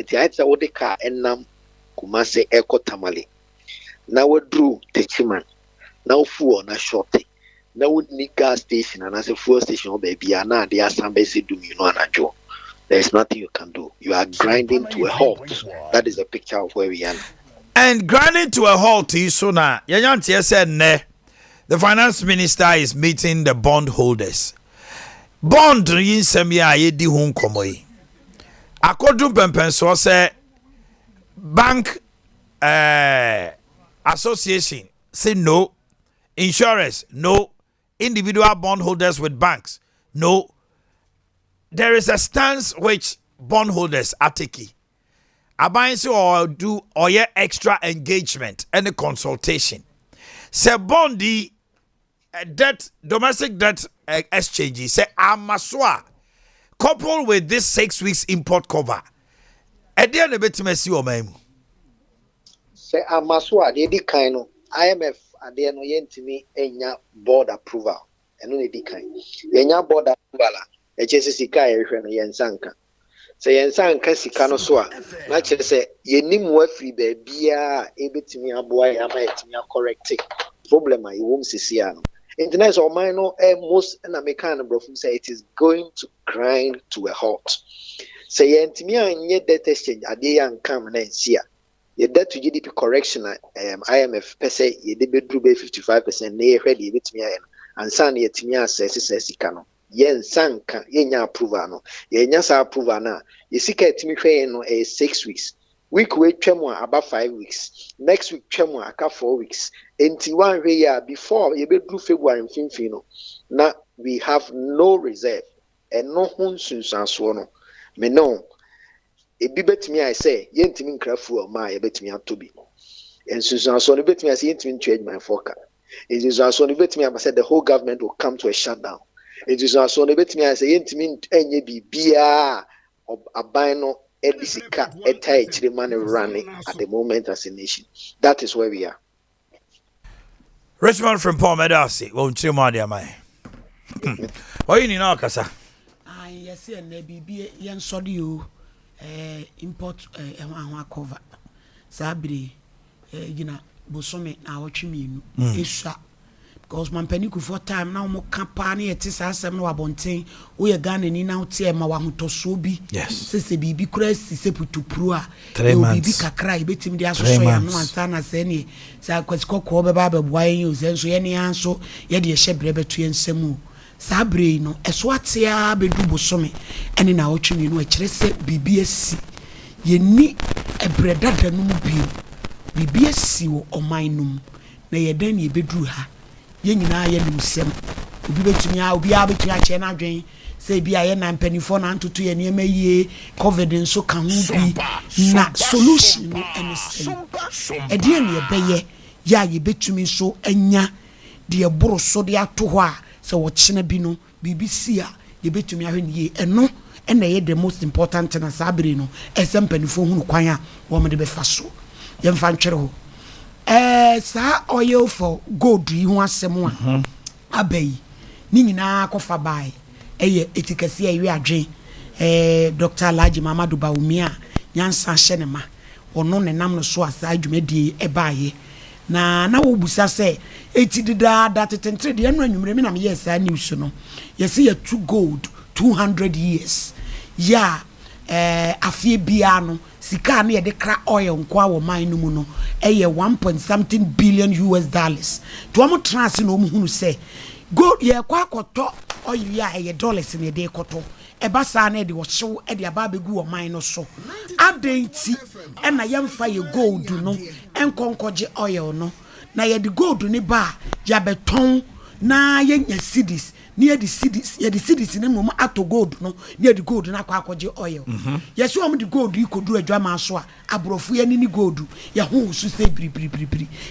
eti aitsa wo de car enam Kumase eko Tamale na we drew Techiman na fuel na shorty na would need gas station and as a fuel station baby na they are some basic do you know anajo. There's nothing you can do. You are grinding to a halt. That is a picture of where we are. And grinding to a halt is so now. Yanyanti said ne. The finance minister is meeting the bondholders. Bond yin semia ye di hun komoi. According to so say bank association say no. Insurance no. Individual bondholders with banks no. There is a stance which bondholders are taking. Abayinsi or do or yeah extra engagement and a consultation. Say bondi debt domestic debt exchange. Say amaswa coupled with this 6 weeks import cover. Adea ne betimesi o maimu. Say amaswa de di kind IMF adea no yentimi enya board approval. Eno ne di kind. Yenya board approval. Echese sika ehwe no yensanka. Se yensanka sika no so a na kire se yenim wa free ba bia ebetimi aboa ya ma etimi correct problem a yewom sisia no. Internet so man no most na mekan no brofum say it is going to grind to a halt. Se yentimi anye debt exchange ade ya nkam na nsia. Ye debt to GDP correction IMF per se ye de bedru be 55% na ye hwe de ebetimi aye ansa na yetimi assess sika no. Yen sanka yenya approval no yenya sa approval na yesika etimi hwe no 6 weeks week we twem about 5 weeks next week twem aka 4 weeks enti one hwe ya before ye be do February mfimfin no na we have no reserve and no hunsunsanso no me no ebi betimi I say yentimi nkrafu o ma ye betimi atobi ensunsanso no betimi I say yentimi change my forecast ensunsanso no betimi I say the whole government will come to a shutdown. It is also a bit me as a intimate enye bia of abino edisika the money running at the moment as a nation. That is where we are. Richmond from Paul Medasi, won't you, my dear my? Why you know, Cassa? I yes, and maybe young sodio import cover. Sabri, you know, Bosome, now what you mean? Isha. Because my penny for time now more campaign at this asem no abonten we Ghana ni now tie ma wa hotoso bi yes se bibi kresi se putu prua 3 months bibi kakra ibetim dia so ya no ansa na se ne sa kwasiko ko be ba be boa yin so ye ne anso ye de hye bre betu ensemu sa bre no eso atia be du bosome ene na otwe no a kire se bibi asi ye ni ebre dada no mu bibi asi wo omanum na ye dan ye bedru ha yenyina ye limsem obi betumi a obi a betumi a che na dwen say bia ye na mpanifo na ntoto ye niema yie covid nso ka ho bi na solution no ene say e de ne beye ya ye betumi so anya de boro so de ato ho a se wo chena bi no BBC a ye betumi ahwe ne ye eno ena ye the most important na sabere no esem mpanifo hunu kwan a wo me de be fa so ye mfa ntwere ho sa oil for gold yi ho asem a abai ni nyina kofa bai eye etikasi ayi adwen Dr. Alhaji Mamadu Bawumi a nyansa hye ne ma ono ne nam no so asa adwumadi ebaaye na wo busa se etidida datetentre de anu anwumre me na me yes a news no yes ye to gold 200 years ya afie bia no sika na ye de kra oil nkwa wo man no mu no eye 1.something billion US dollars to am trans no mu hunu se go ye kwa koto oil ya eye dollars na de koto eba sa na de wo hyew e de aba begu wo man no so adenti e na ye mfa ye gold no enkonkoje oil no na ye de gold ni ba ya beton na ye nya cedis near the cities in mum ato gold no near the gold na kwakoje oil yes you am the gold you could do adwama so a abrofu ya ni gold ya hu su se bri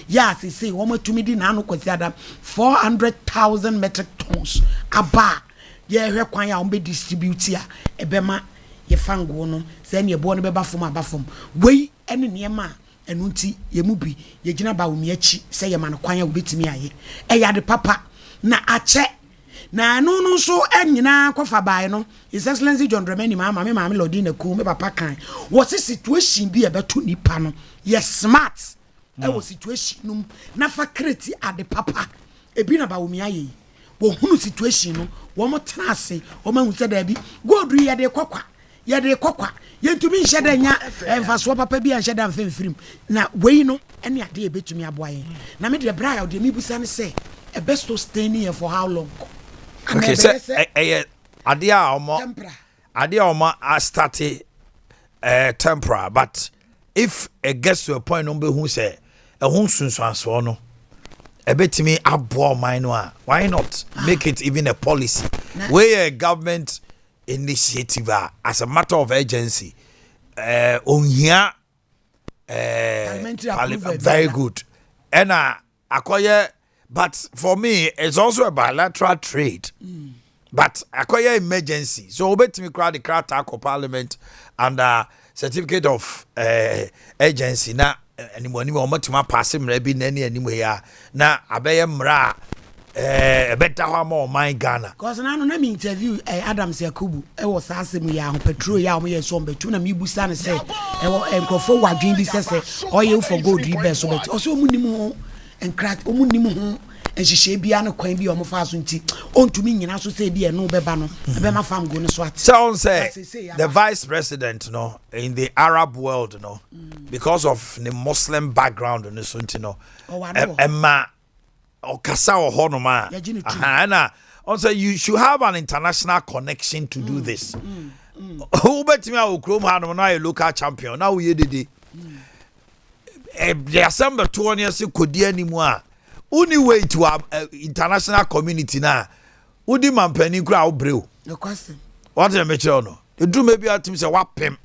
ya say wo matumi di na no kwasi adam 400,000 metric tons aba ye hwe kwan ya ombe distribute a ebema ye fango no se ne ebo no beba fom abafom wei ene niema enu nti ye mu bi ye gina ba omi achi se ye man kwan ya obetimi aye e ya de papa na ache na no so enyina kofa bae no His Excellency John Dramani mama me Lodi na ku me papa kan what situation bi e beto nipa no yes smart e wo situation num na fa create ade papa e bi na ba wo mi aye wo hunu situation no wo mo tena ase wo ma hu se da bi godu ye de kokwa yentumi nhye da nya emfaso papa bi nhye da mfemfirim na wei no ene ade e betumi aboaye na me de bra ya de mi busa ne se a best to stay here for how long? Okay, so Adea Omo started tempera, but if it gets to a point number who say a home soon so no a bit to me abo mine why not make it even a policy where a government initiative as a matter of urgency on here very good and acquire. But for me, it's also a bilateral trade. But acquire emergency. So obey me crowd the crowd tackle parliament and certificate of agency. Now anyone want to pass him maybe anywhere. Now abeye mra better how more my Ghana. Cause now no me interview Adams Yakubu. I was asking me ya petrol ya me so betu na me busa ne say e nkofo wadwen bi say oil for gold be so bet. Also munimu and crack omunimu ho enhihye bia no kwan bi o mo fa so nti ontumi nyina so say bia no beba no be ma fam go no so at so say the vice president no in the Arab world no because of the Muslim background no so nti no emma okasa o ho no ma na on say you should have an international connection to do this who bet me o krom ha no na a local champion na we dede the December 20th kodi animu a uni way to international community na udi mampani kura obreu no question what the matter no you do maybe at him say wapem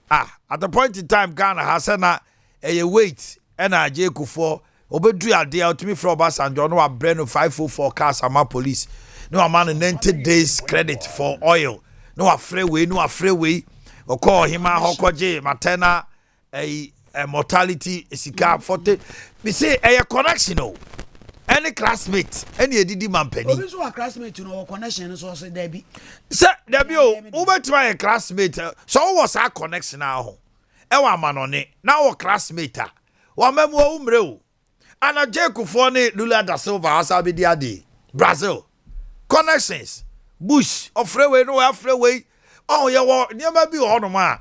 at the point in time Ghana has na a wait and a jekufo obedu ade out me from Obasanjo no abre no 504 cars ama police no man 90 days credit for oil no afreway okọ hima hokoje matena a mortality sika 40 we say a connection no any classmate any edidi mampani obi so a classmate no connection so say there be say there be o betima a classmate so was a connection na ho e wa manone na wo classmate a wa memo umre o ana jekufo ne Lula da Silva asa be dia de Brazil connections bush ofrewe no afrewe oh ye wo niam bi ho no ma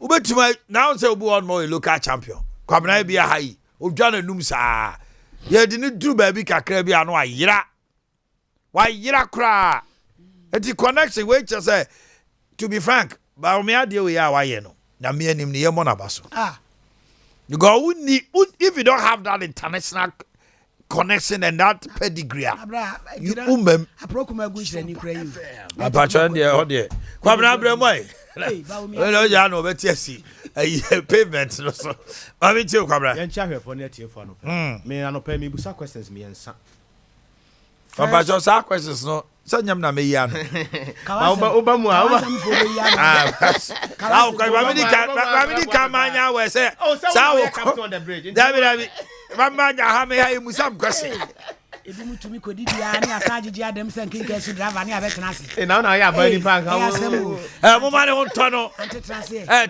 ubetima now say obi one more local champion kwabena bia hai odwana num saa ye di ni duru ba bi kakra bia no ayira kra eti connection we just say to be frank ba me ade we ya waye no na me anim ne ye mo na baso you go if you don't have that international connection and that pedigree you umem aprokuma gushira ni kra you apacho de ho de kwabena abremoi well ya no betiasi pavement no so ma bi tie kwabra yan cha hwefo na tie fo no me anopa me busa questions me ensa papa jo sa questions no sanyam na me ya no oba mu a oba kwa ba mi di kamanya we say sa wo on the bridge dabi mama nya ha me ha musam question ebi mutumi kodi dia ni asajiji adem sen kinga su driver ni abetena se na ya ba ni pa nka mo ma ne ho to no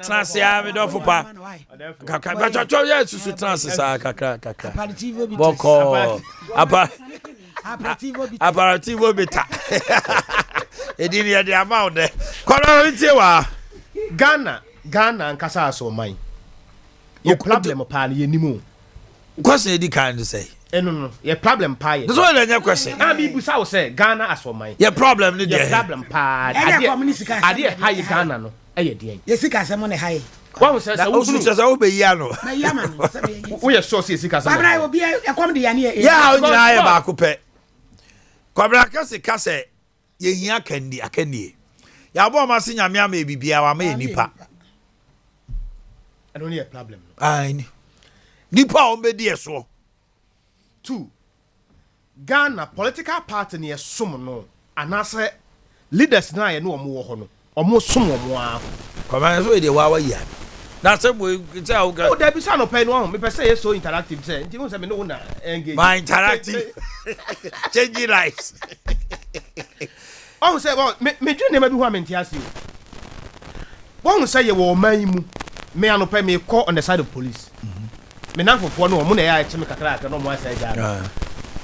transe ya me do fupa kaka ba cho ya susu transe sa kaka boko aperitivo bita edini ya de amount de kono ntie wa Ghana nkasa aso man ye problem pa na ye nimu question edi kind say no ye problem pa ye this one na question na bi busa wo say Ghana aso man ye problem ni ye problem pa ade high Ghana no ye de ye sika se mo ne high wa wo say wo so be ya no na ya man wo ye so say sika se babra obi e kom de ya ne ya o nyina ye ba ko pe kwabra kase ye hia akani ya bo ma se nyame ama bibia wa ma ye nipa I don't need a problem. Ai nipa o be die so 2 Ghana political party ne som no anase leaders na ye no omo wo ho no omo som omo a kwabra so de wa ya na se mo say o ga o da bi sa no pay no me pe say so interactive say nti won say me no na engage my interactive changing lives Oh, say, well, me dream never be one mentias you. One say you were my me ano pay me call on the side of police. Me now for one woman I chemi kakra no mo say ja.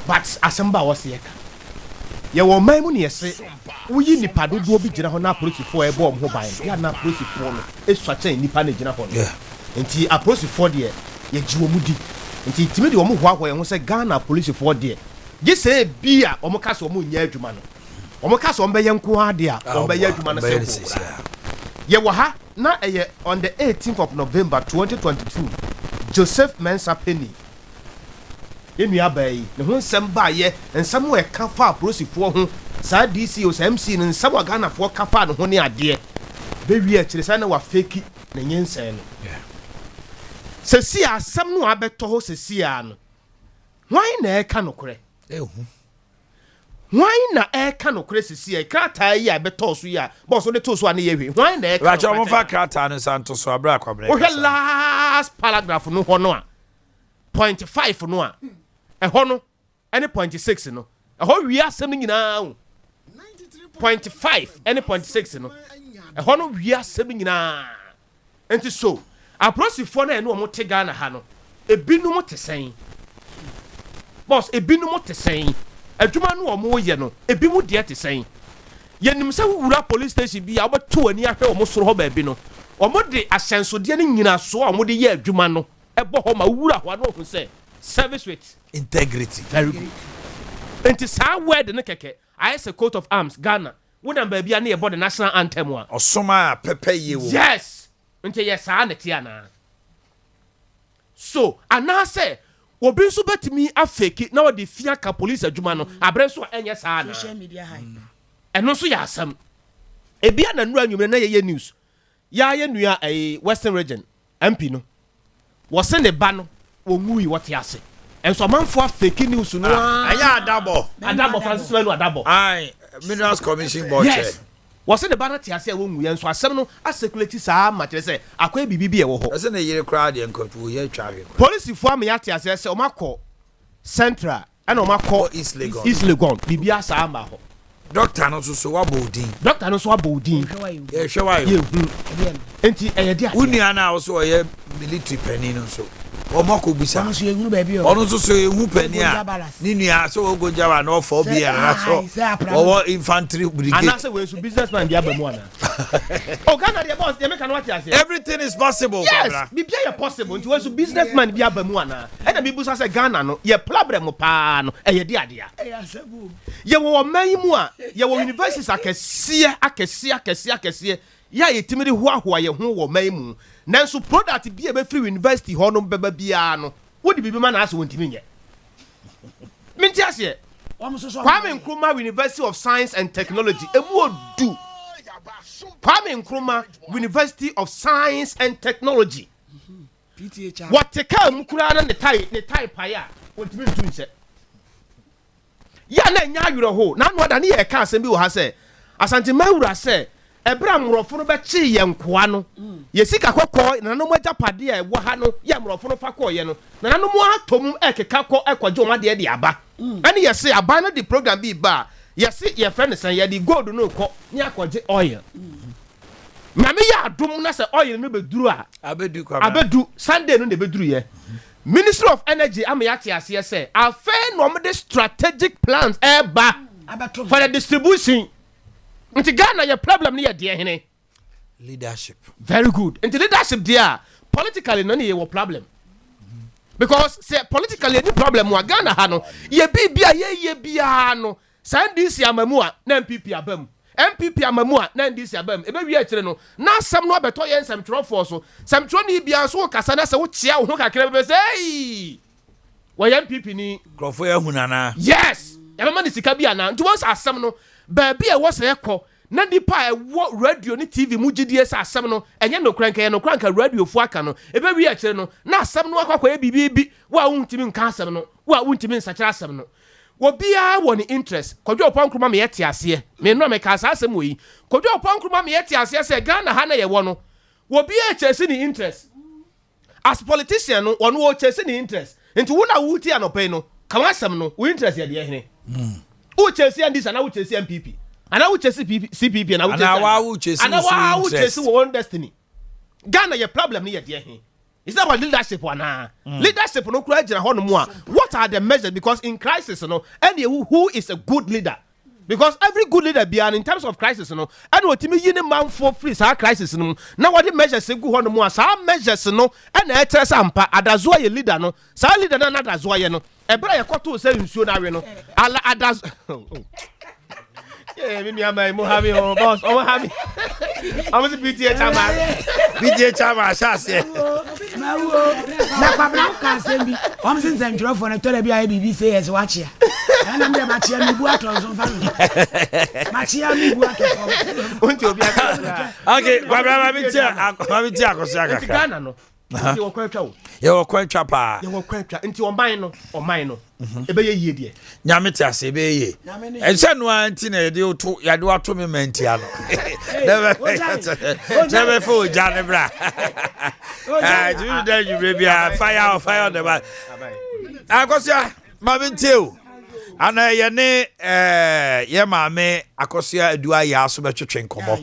But asamba was here. You were my money say we nipa dodo bi gina ho na police for e bomb ho ban. Ya na police for no e swache nipa na gina ho. Enti a police for there ye jiwo mu di. Enti timi de omo ho akwa ye ho say Ghana police for there. Ye say bia omo ka so omo nya adwuma no. Omo ka so omo be yenko ade a omo be adwuma no say. Ye wa ha na on the 18th of November 2022 Joseph Mensah Penny enu abai ne ho nsem ba ye nsem we ka fa prosifo ho sa DC o MC ne nsem wa Ghana fo ka fa ne ho ne ade be wi a kire sa na wa fake ne nyensen no se si asem no abeto ho se si a no hwan na e ka no kore hwan na e ka no kore se si e krata yi abeto so ya bo so de to so ane ye hwe hwan na e ka Racha mo fa krata no santo so abra kwabre o last paragraph no ho no a 0.5 no a ho no any 0.6 no ho wi asem nyina o 0.5 any 0.6 no ho no wi asem nyina enti so aprosifo na no mo te Ghana ha no ebinum te sen boss ebinum te sen adwuma no omo ye no ebimu de te sen yenim se wura police station bi a obeto ani ahwe omo soro ho ba bi no omo de asensode ne nyina so omo de ye adwuma no ebo ho ma wura ho no ho se service with integrity very good enti sa word ne keke I say coat of arms Ghana wona ba bia na ye the national anthem a osoma pepe ye wo yes enti yes sa na tia na so ana say obi nso betimi afeki na wodi fia ka police adwuma no abre so enye sa na social media high eno so ya asam ebia na nura nwumre na ye news ya ye nua Western region MP no wo se ne ba no wo ngui wo te ase enso manfo afeki news no aya adabo Francis Manu adabo ai Minerals Commission board yes wo se ne ba na te ase wo ngui enso asem no asekulati saa ma kire se akwa bibibi e wo ho ese na yire crowd en kotu ye twawe police fo am ya te ase se o makọ central ana o makọ East Legon bibia saa ma ho doctor no so wabodin doctor no so wabodin ye hwewa ye enti eyede ade uni ana wo so ye military penny no so o mako bisa ono so ehunu ba bi o ono so ehu penny a ni nua so ogonjaba na ofo bia na so wo infantry brigade ana say we so businessman bia ba mu ana o Ghana the boss dey make an what you everything is possible yes bi bia possible nti we so businessman bia ba mu ana e na bi busa say Ghana no ye problem pa no eyede ade a ye wo man mu a ye wo universities akese ya ye timiri hoahoa ye ho wo man mu nanso product bi e be free university ho no beba bia no wodi bibi ma na ase wontimi nye minti ase Kwame Nkrumah University of Science and Technology emu odu Kwame Nkrumah University of Science and Technology PTH what ka mu kura na ne tai paya wontimi ntu nse ya na nya awiro ho na no da ne ye ka asem bi wo ha se asante mawura se ebra mrofo no be chi ye nkoa no ye sika kokko na no magya pade a ewo ha no ye mrofo no fa ko ye no na no mo atom ekeka ko ekwajo ma de aba ani ye se aba no the program bi ba ye se ye friend san ye di gold no ko ni akwaje oil na me ya adom na se oil no be duru a abedu Sunday no de be duru ye Ministry of Energy am ya te ase se afa no mo de strategic plans eba for the distribution. Nti Ghana your problem ni ye hene leadership very good nti leadership there politically no ni ye problem because say politically any problem wa Ghana ha no ye bibia ye bia no SNDC amamu a na MPP abam MPP amamu a na NDC abam ebe wi akire no na asam no abeto ye nsam trofo so sam tro ni bia so kasa na se wo chia wo kakra be say wo ye MPP ni crofo ya hunana yes ya mama ni sika bia na nti once asam no baby e was ekọ na dipa e wo radio ni TV mu gidie sa asem no enye no kranka radio fu aka no ebe wi a kire no na asem no akwa e bibi wa wuntimi nka asem no wa wuntimi nsakira asem no wo bia wo ni interest kodwo opon kroma me yete ase me no me ka sa asem oyi kodwo opon kroma me yete ase se Ghana ha na ye wo no wo bia chese ni interest as politician no ono wo chese ni interest nti wo na wuti anope no ka asem no wo interest ye de hene Who chase and this and who chase MPP. And I would chase CPP and I would chase one destiny. Ghana your problem here dear. It's not about leadership one. Leadership no courage and more. What are the measures? Because in crisis, any who is a good leader. Because every good leader be in terms of crisis, and what me yin man for free sa crisis now what the measures go on more sa measures and etre Sompa adazo ye leader no sa leader na adazo ye no e bra ye koto se nsuo na we no ala adazo yeah me am Mohammed boss Mohammed I'm the PTA chama shase na kwabra ka sembi om sin central for na tole bia BBC yes watch ya na me machia mi bu ato so fa machia mi bu ato unti obi aka okay kwabra ma bi ti akoso aka Ghana no nti wo kwatwa ye wo kwatwa pa ye wo kwatwa nti oman no ebe ye yie de nyame ti ase ebe ye ense no anti na yede oto yade wato me manti ano never for jane bra you there you baby fire on the back akosia ma bintiu ana ye ne ye maame akosia adua ya aso betwetwe nkomo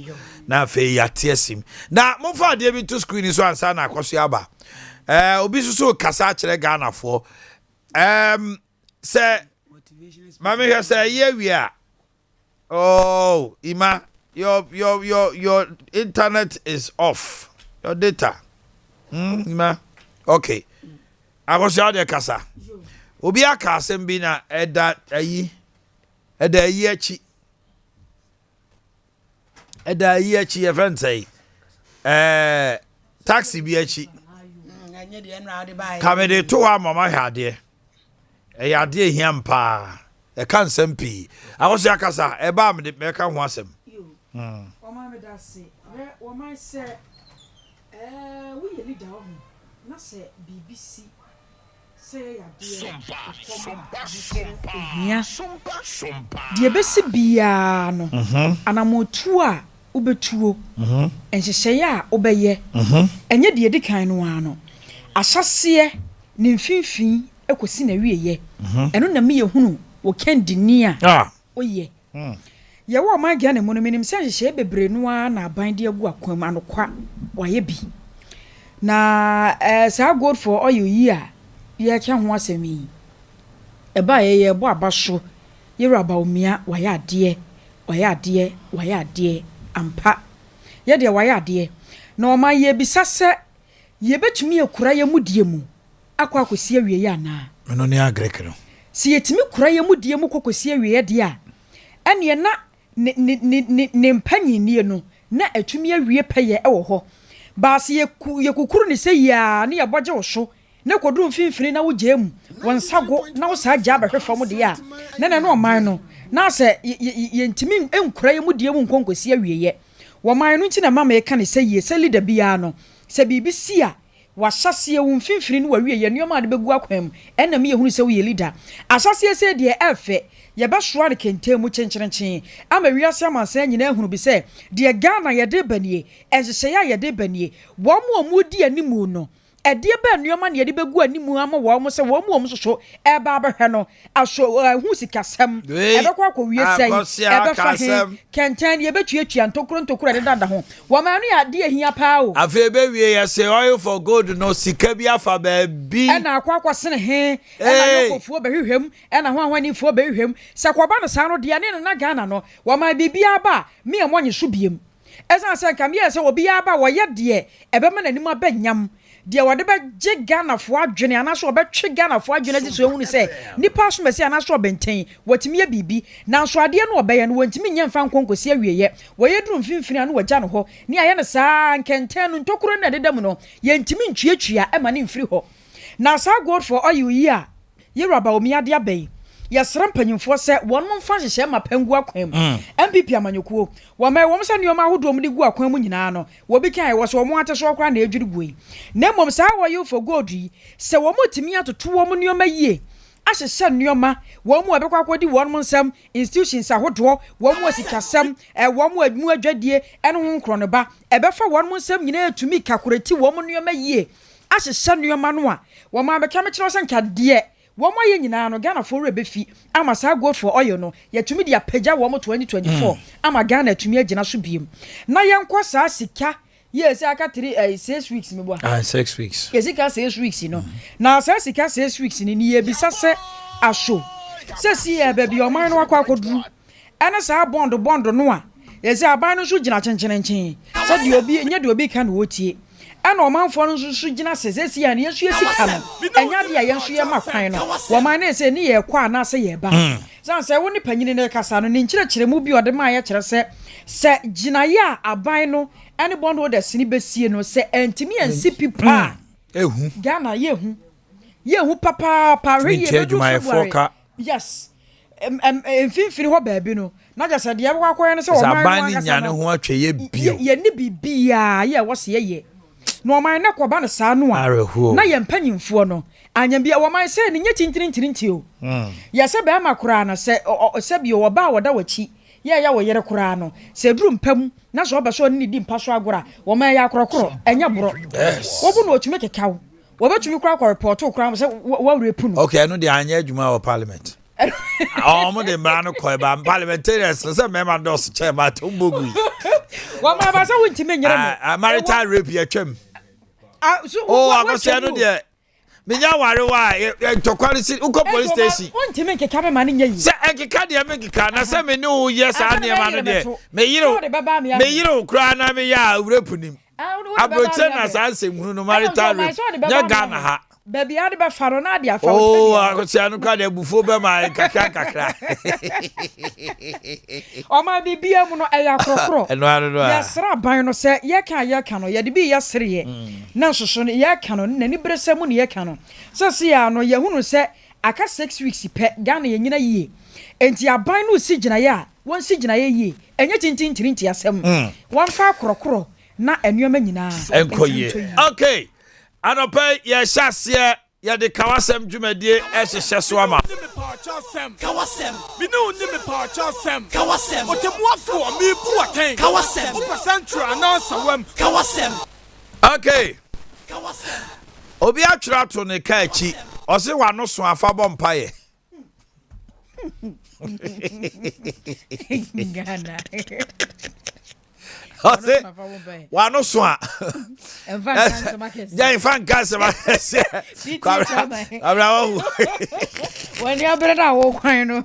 na fe ya tiesim na momfa de bi to screen so ansa na akosia ba obi so kasa kire Ghana fo say mama here say here we are. Oh Ima, your internet is off, your data Ima okay I was out there kasa obi aka asem bi na eda yi achi e friend say taxi bi achi kamede to wa mama hade e ade hiam pa e kan sempi awoso akasa e ba me me ka ho asem o ma me da se o ma se we ye leader o na se BBC say ya de Sompa de besi bia no anamotu a ubetuo enhyehyeye a obeye enye de edikan no ano asase ne mfimfin ekosi na wieye eno na me yehunu wo kendini a oye ye wo ma gya ne mo no menim se hyehyeye bebre no a na aban de agu akwam anokwa waye bi na sa good for oil yi a ye kya ho asemi e ba ye bo abaso ye raba omia waye ade ampa ye de waye ade na o ma ye bisase ye betumi ekura ye mudie mu akwa akosi awie ye ana meno ne agrek no si yetimi kura ye mudie mu kokosi awie de a ene na ne mpanyini no na atumi awie peye e wo ho ba si ye kukuru ne se ya ne ye boje wo so ne koduru mfimfini na wo gemu won sago na wo sa gya bahwefo mu de a na no man no na se ye ntimi enkura ye mudie mu nkonkosi awie ye wo man no nti na mama ye ka ne se ye se leader bia no se BBC a wasase wo mfimfini no wawie ye nneoma de begu akwam enna me yehunu se wo ye leader asase se de efe ye ba soa de kente mu chencherenchen ama wiase amansa nyina ehunu bi se de Ghana ye de banie enhyehyeye ye de banie wo mu di animu no edie ba nneoma ne ye de begu animu ama wo mu se wo mu soso e ba bahwe no aso hu sikasem e be kwa kwa wie sei e be fa he kenten ye betuatua ntokuro de dada ho wo ma no ya de ahia pa o afi be wie ye say oil for gold no sika bi afa ba bi e na akwa sene he e na yokofuo behwehwem e na ho ahwanifuo behwehwem se kwa ba no sa no de ne na Ghana no wo ma bibia ba me e monye so biem esa se kam ye se obi aba wo ye de e be ma nanim abanyam dia wade ba je Ghana fo adwene anaso obetwe Ghana fo adwene di so ehunu se nipa so mesi anaso obenten watimi ya bibi na so ade no obeye no wantimi nyemfa nkonkosi awieye woye duru mfimfini anu wagya no ho ni aye ne saa nkenten no ntokuro na dedam no yentimi ntwiatwia ema ne mfiri ho na sa god for oil yi a yeraba omiade abai yasra mpanyimfo se wonmo mfa hyehye mapangu akwam MPP amanyekuo wama womsa nioma hodo mde gu akwam nyina no wobi kan wo so womo ateso okra na edwiri bui na mom sa woyo for god yi se womo timi atoto womo nioma yie ahyehye nioma womo abekwa akodi wonmo nsam institutions ahodo womo asikasam womo admu adwadie ene ho nkro no ba ebefa wonmo nsam nyina atumi kakorati womo nioma yie ahyehye nioma no a woma abeka me kire wo sanka de wo mo ye nyina no Ghana for rebefi ama sa go for oil no yetumi dia pagya wo mo 2024 ama Ghana atumi agina so biem na yenkwa sa sika yes aka 6 weeks me bo 6 weeks yes aka 6 weeks no na sa sika 6 weeks ni ye bisa se aso se si e baby oman no akwa akoduru ana sa bond no a yes aban no so gina chenchenenchen se de obi nya de obi kan wo tie ana omanfo no so gina se ya ne yesu sika no enya de ya yenso ye makwan no wo man na se ne ye kwa na se ye ba san se wo ni panyini ne kasa no ne nkyerɛkyerɛ mu bi ode ma ye kyerɛ se gina ya aban no any bond wo de sini besie no se entimi ansi pipa ehu Ghana yehu papa re ye do yes mfimfini ho baabi no na ja se de ya kwakwa no se wo man no nya ne ho atwe ye bio ye ni bibia ye wo se ye no man na koba no sa no a na ye mpanyimfo no anyambia wo man se ni nya tintirintirinti o ye se ba makura na se bi wo ba wo da wachi ye ya wo yere kura no se duru mpam na so obeso ni di mpa so agora wo man ya korokoro enya boro wo bu no otumi kekaw wo betumi kura report kura se wo repu no okay no de anya adwuma wa parliament mo de mra koi ba parliamentarians se mema dos chairman to mbogu wo ma ba se wuntime nyere mo marital rape ya twam akose no de menya ware wa tokwari si uko police station wuntime keka be ma ne nyi se enkeka de me keka na se me ne wo yes ane ma no de me yiro kra na me ya rape nim abroche na sanse mu no marital rape nya Ghana ha baby ade ba faro na ade afa akose anu ka de bufo be ma kakra o ma bibia mu no eya krokro ya sra ban no se ye ka no ye de bi ye sere ye na soso no ye ka no na ni brese mu ne ye ka no se ya no ye hunu se aka 6 weeks pe Ghana ye nyina yie enti aban no si gina ye a won si gina ye yie enye tintintirinti asem won fa krokro na enuoma nyina enkoye okay anope ye hyase ye de kawasem dwumadie ehyehyɛ so ama kawasem me no ni me pa chasem kawasem otemuafo me bu aten kawasem central announcer wam kawasem okay kawasem obi atwra to ne ka achi ose wano so afa bɔ mpaye Ghana ose wano so a ja infan cancer market abrawo when you brother wo kwan no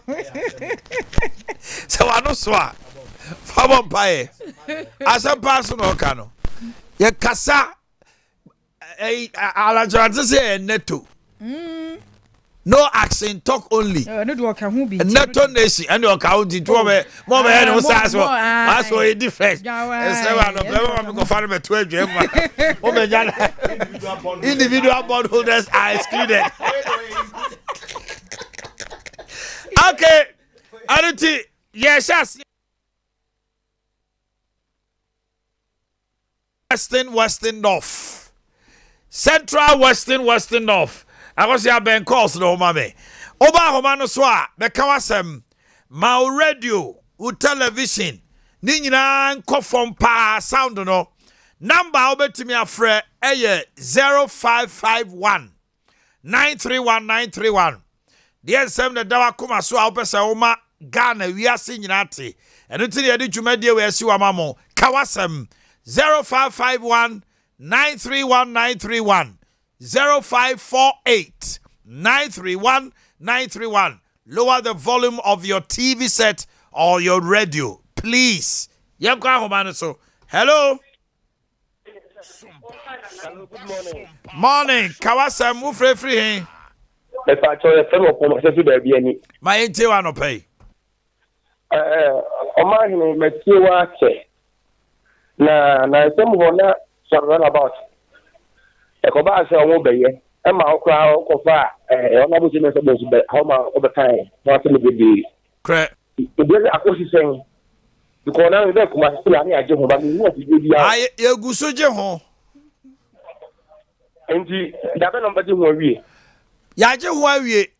se wano so a fa bɔ mpaye asem pass no ka no ye kasa alajante se neto no action talk only no do ka hu bi neto nation and your account to me mo be no say so as so different say wa no be go find me to adwem o be jana individual bondholders are excluded okay ariti yes western north central western north akosi aben calls no mame oba homa no so a be kawasem ma radio u television ni nyina nkofom pa sound no number obetimi afre eye 0551 931931 the same the dawa kuma so a opese oma Ghana wiase nyina te eno ti de dwumadie we asi wa mamo kawasem 0551 931931 0548 931 931. Lower the volume of your TV set or your radio, please. So, hello. Hello, good morning. Morning. Kawasa mu free he. Me pa cho e fem opon se fi da bi ani. My ente wa no pay. Omanhene Yaw Akye. Na sem ho na sorry about. Ekoba ase onwo beye e ma okra okofa ona bu se me se bo be how ma obetan na se me be correct e dey akosi sen because na we kuma se la ni aje ho ba ni no ti bi ya ai eguso je ho enti da be no be je ho awie ya je ho awie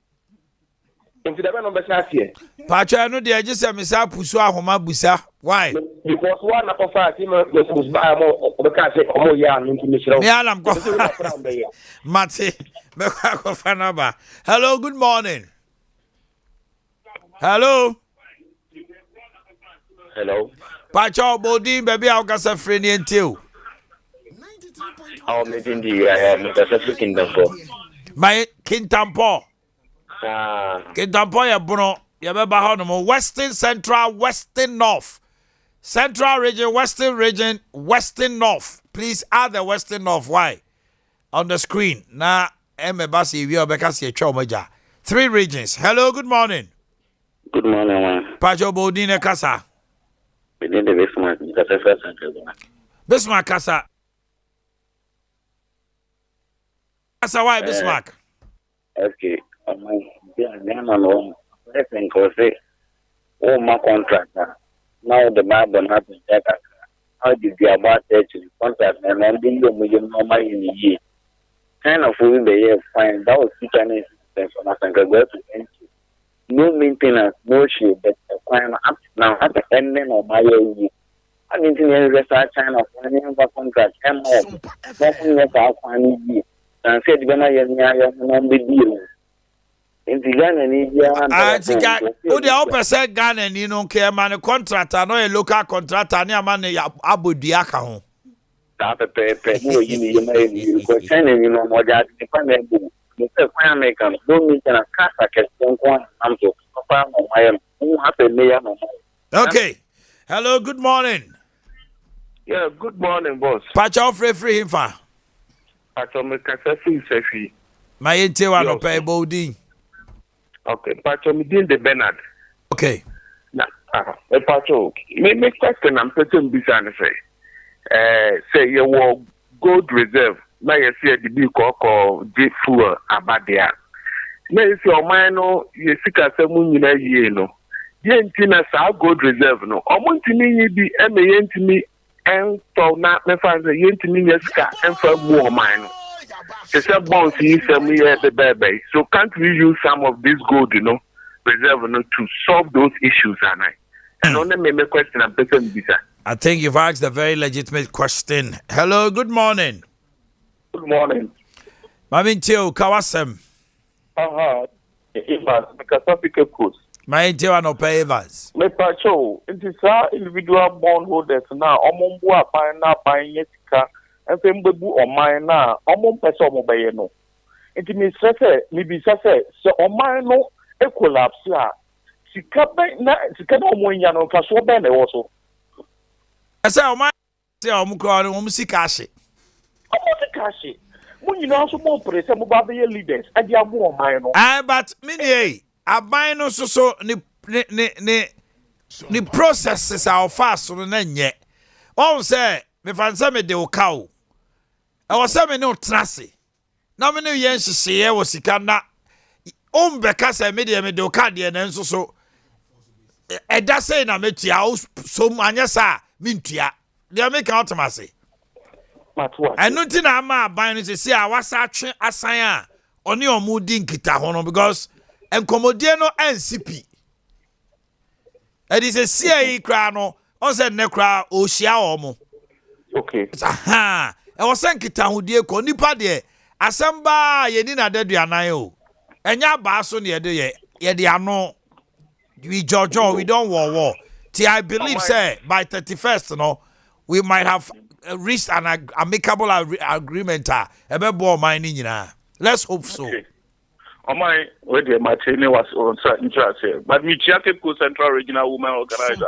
enti da be no be se asie pa twa no de je se me sa pusu ahoma busa Why? Because one of our team was by more because oh yeah, Me alam ko. Mate, me ko fanaba. Hello, good morning. Hello. Hello. Pacho Bodin baby how can say friend until. How meeting the kingdom for. My Kintampo. Ah. Kintampo ya bono ya beba ho no Western Central, Western North. Central region, Western North. Please add the Western North. Why? On the screen. Na emebasi we obekasi echomaja. 3 regions. Hello, good morning. Good morning, man. Pacho Bodin Kasa. We did the Bismarck because I first Bismarck Kasa. Kasa why Bismarck? Okay. I think I say, oh, my contractor. Now the Bible has been checked. How did you about actually contract and then the million normal in a year? Kind of food the year fine. That was 2 Chinese from us and go to entry. No maintenance, no shit, but up now at the ending of my year. I mean, the China for contract, nothing else I'll find you. And said, when I am the deal. In the Ghana, I think the opposite Ghana, you know, care man contractor, no a local contractor, near man Abu Diaka. That a no, you go sending, you know, more that dependent. The American don't meet a casa, I'm so far my own happy. Okay. Hello, good morning. Yeah, good morning, boss. Patch off free him for. Atomic Casafi Sefi. My intel no pay body. Okay, Pacho, me did the Bernard. Okay. Now, Pacho, me question I'm putting beside say you were gold reserve. Now you see the big called J Fuel Abadia. Now you see, Omanhene you see, Casamun, you know. Yentina sa gold reserve no. Omontini bi emeyentimi ento na me fa say yentimi yeska emfa mu Omanhene. They say bonds in some year the baby. So can't we use some of this gold, you know, reserve, you know, to solve those issues, and only me question and person visa. I think you've asked a very legitimate question. Hello, good morning. Good morning. Mami Tio Kawasem. Because of the course. My Tio no pay Evans. Me pacho, it is our individual bondholders now. Omombu buying now buying yetika. And then we do on mine now. Person obey no. It means maybe say so on mine no a collapse la. Si kabe na si kabe omonya no kaso be na also. I say on mine say omukro no musikashi. Musikashi. When you know so more press mo ba be leaders. I dey am on mine no. Ah but mini aban no so ni processes are fast so na nye. On say me fancy me de o kawo. I was saying no trust. Now me no yen hye wo sika na ombeka say me de o ka de na nso so e da say na metua so anya sa mentua de make out ma say enu ti na ma aban no say a wasa atwe asan a oni omudi nkita ho no because enkomodie no NCP e di say CI kra no on say ne kra o hia omo. Okay. Aha. E was nkita hodie ko nipa de asamba ye ni na dadu anan o. Enya ba so ne ye de ano we jojo we don't war. I believe say by 31st no we might have reached an amicable agreement ebebo man ni nyina. Let's hope so. Okay. My where the Martini was on interest, but me Chiake Central Regional Women Organizer,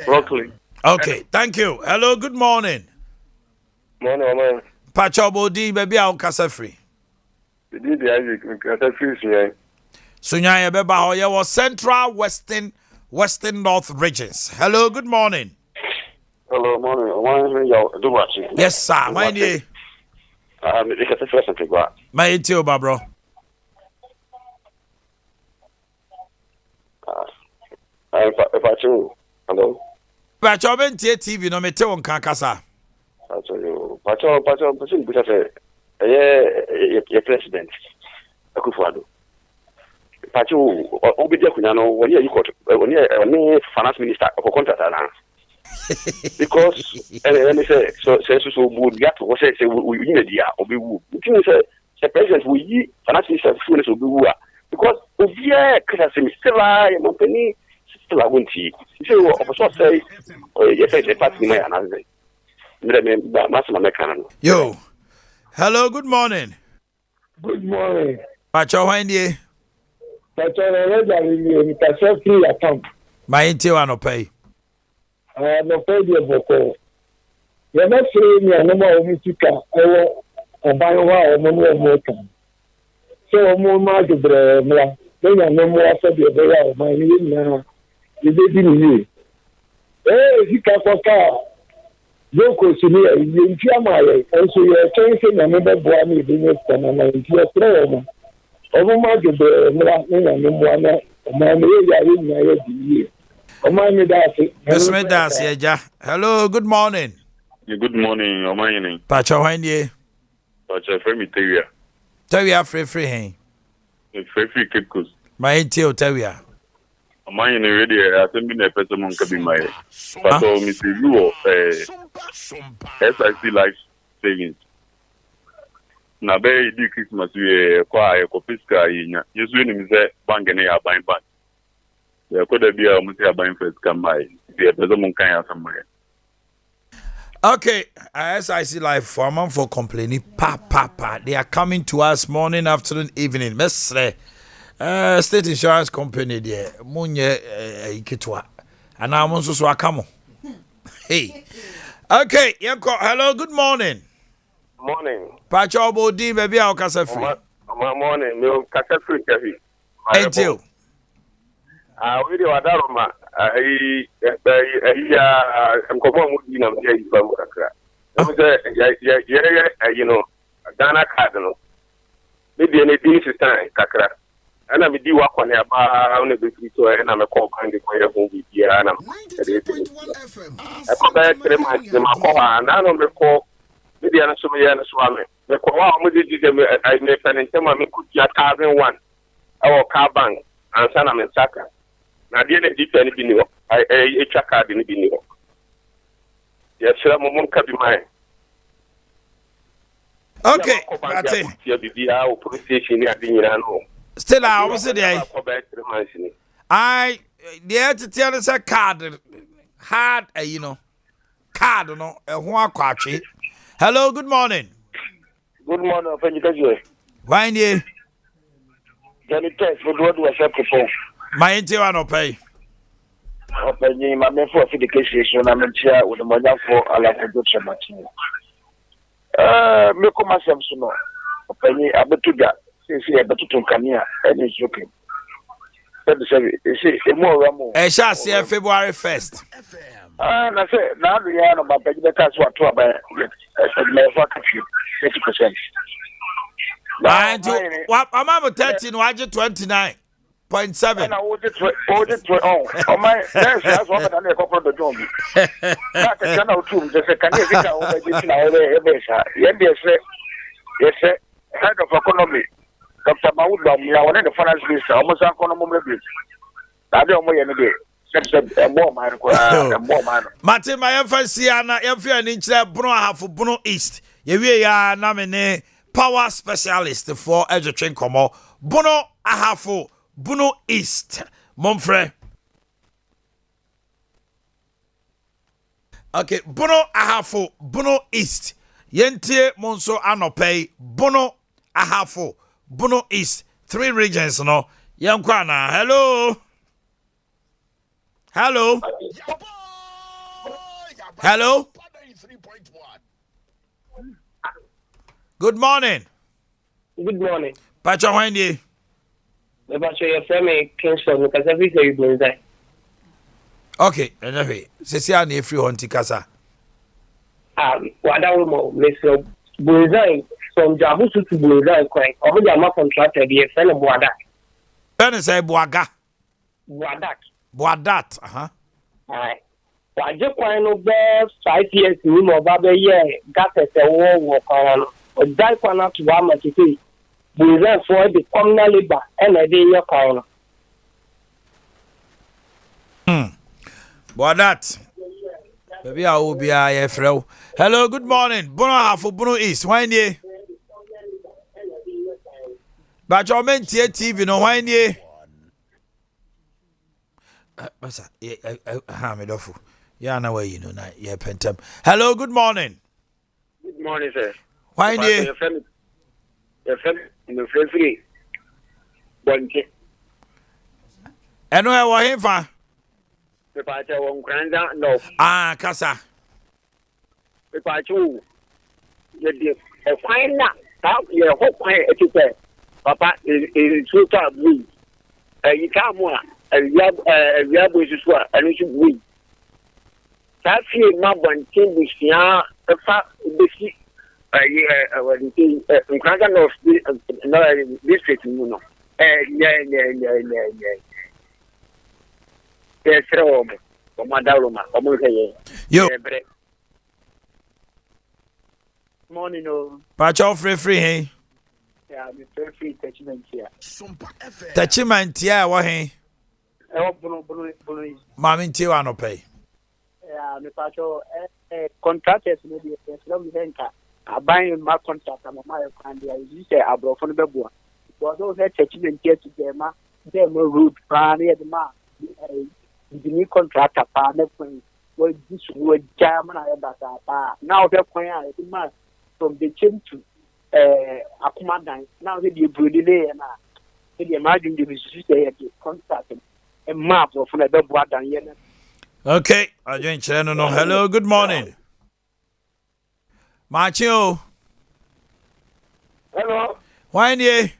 Brooklyn. Okay, thank you. Hello, good morning. Morning. Pacho Bodi, baby, I'll kasa free. Did the Isaac kasa free, yeah. Sunya Beba, Hoya was Central, Western North regions. Hello, good morning. Hello, morning. Omanhene Yaw, do watching. Yes, sir. My name. Kasa free something go. My tio, bro. Pacho, hello. Pacho, ben TV no me te on kasa. Pacho, because president. Akufo-Addo. Pacho, obi de kunya no, woni you court. Woni finance minister for contract na. Because and say so would get what say we in the dia or be woo. You say the president we yi financial services will be woo because ovia can say still I am company still I won't see. So of say yes I party my another. Yo. Hello, good morning. Good morning. Pacho Wendy. Pacho Wendy, it's free account. My intel no pay. No pay the boko. You're not free me no more musica or buy one or more time. So more much of the then I no more for the way my name now. You didn't you. You can car. Yoko sini yintia maye enso ye chense na mebe boa me business kana na yintia pro omo ma de mra na mmo na ma me ya ye nya ye di omo me da se Besme da se ja. Hello, good morning. Yeah, good morning, Omanhene. Pacho Wendy. Pacho Femi Tewia. Tewia free hen. Free Cape Coast. My intel Tewia. Omanhene ready assembly na person mon ka bi mai. Pacho mi se you SIC life savings. Na be di Christmas we kwa fiska yinya. Yesu ni mi se bank na ya bank. Ya ko da biya mu se ya bank first kan mai. Be person mon kan ya san mai. Okay, SIC Life for complaining. Pa. They are coming to us morning, afternoon, evening. Mesre. State insurance company there. Munye ikitwa. And I'm also so akamo. Hey. Okay, Yanko. Hello, good morning. Morning. Pacho Bodi, baby, I'll kasa free. Morning. Me kasa free kafi. Thank you. We do adaroma. I'm going to be you know, Ghana Cardinal. Maybe any day is time, Kakra. And I'm a do walk on the bar, and I'm a call kind of movie here. And I'm I come back to my car, and I don't recall maybe I'm some years swami. The Kowa, I make an intimate could just have one our car bank and Sanam and Saka. Now, the other different in New I check out in New York. Yes, sir, Mum can be mine. Okay, that's it. Still, I was there. I, the to tell us a card, hard, you know, card, no, a one quachi. Hello, good morning. Good morning, Fenny. Why, ye? Can you test for what was up before? My intel no pay. Open my men for education. I'm in chair with the mother for a lot of production machine. Me come some soon. Open a bit to that. See a bit to come here and it's looking. See, more Ramo. I shall see February 1st. And I say, now the year about the cash what to about 50%. What I'm 13, why 29.7? And I would it oh, my that's what I'm going to the drum. That's a channel too. Just a Canadian over this now. Yes, sir. Head of economy. Dr. Mahmoud Bam, I wanted the finance minister, almost economy. I don't know any day. More man. Martin, my emphasis, and I feel an inch there, Bruno, half of Bruno East. You are nominee power specialist for education. Como Bruno, I have for Bruno East, Monfrey. Okay, Bruno, I have for Bruno East. Yente Monso Anope, Bruno, I have for Bruno East. 3 regions, no. Yankwana, hello. Hello. Hello. Good morning. Good morning. Pacha Wendy. Pacha, your friend Kingston, because everything you bring there. Okay, anyway, Cecia ni free on Tikasa. What I will Mr. Bulzai from Jabusu to Bulzai, quite. Or Jama contractor, the fellow Boadak. Penny say Boaga. Boadat, Aye. I just want to bear 5 years in Mobaba, got a war on. Or die for not to one to say, Bulzai for the communal labor and a day your corner. Boadat. Baby, I will be a friend. Hello, good morning. Bono half of Bono East. Why ye? But your men TV, no, why ye? What's that? Hamidofu. Yeah, no way, you know, yeah, Pentam. Hello, good morning. Good morning, sir. Why ye? Your friend, free. Boakye. And where were him for? The party on Granda, no. Ah, Casa. The party, you did a fine nut. Your whole quiet, Papa is so tough. You can't want a rebel is what, and you should win. That's here, my one thing with ya, the fact, this Granda North district, you know. Yeah. Yes, Yo. Morning, no. Pacho free, hey? Yeah, Mr. Free Touchment here. Touchment, yeah, what hey? Mammy, Tia, no pay. Yeah, Mr. Pacho, contractors, maybe a slow venture. I buy my contract, I'm a mile, and you say I brought from the board. Was all that touchment here to them, them root, near the mark. The new contractor partner was this word German. Now they're quiet from the chin to Akumadan. Now they be delay and they imagine the contract and map of the board. Okay, I join channel. No, hello, good morning. Machio. Hello. Why ye?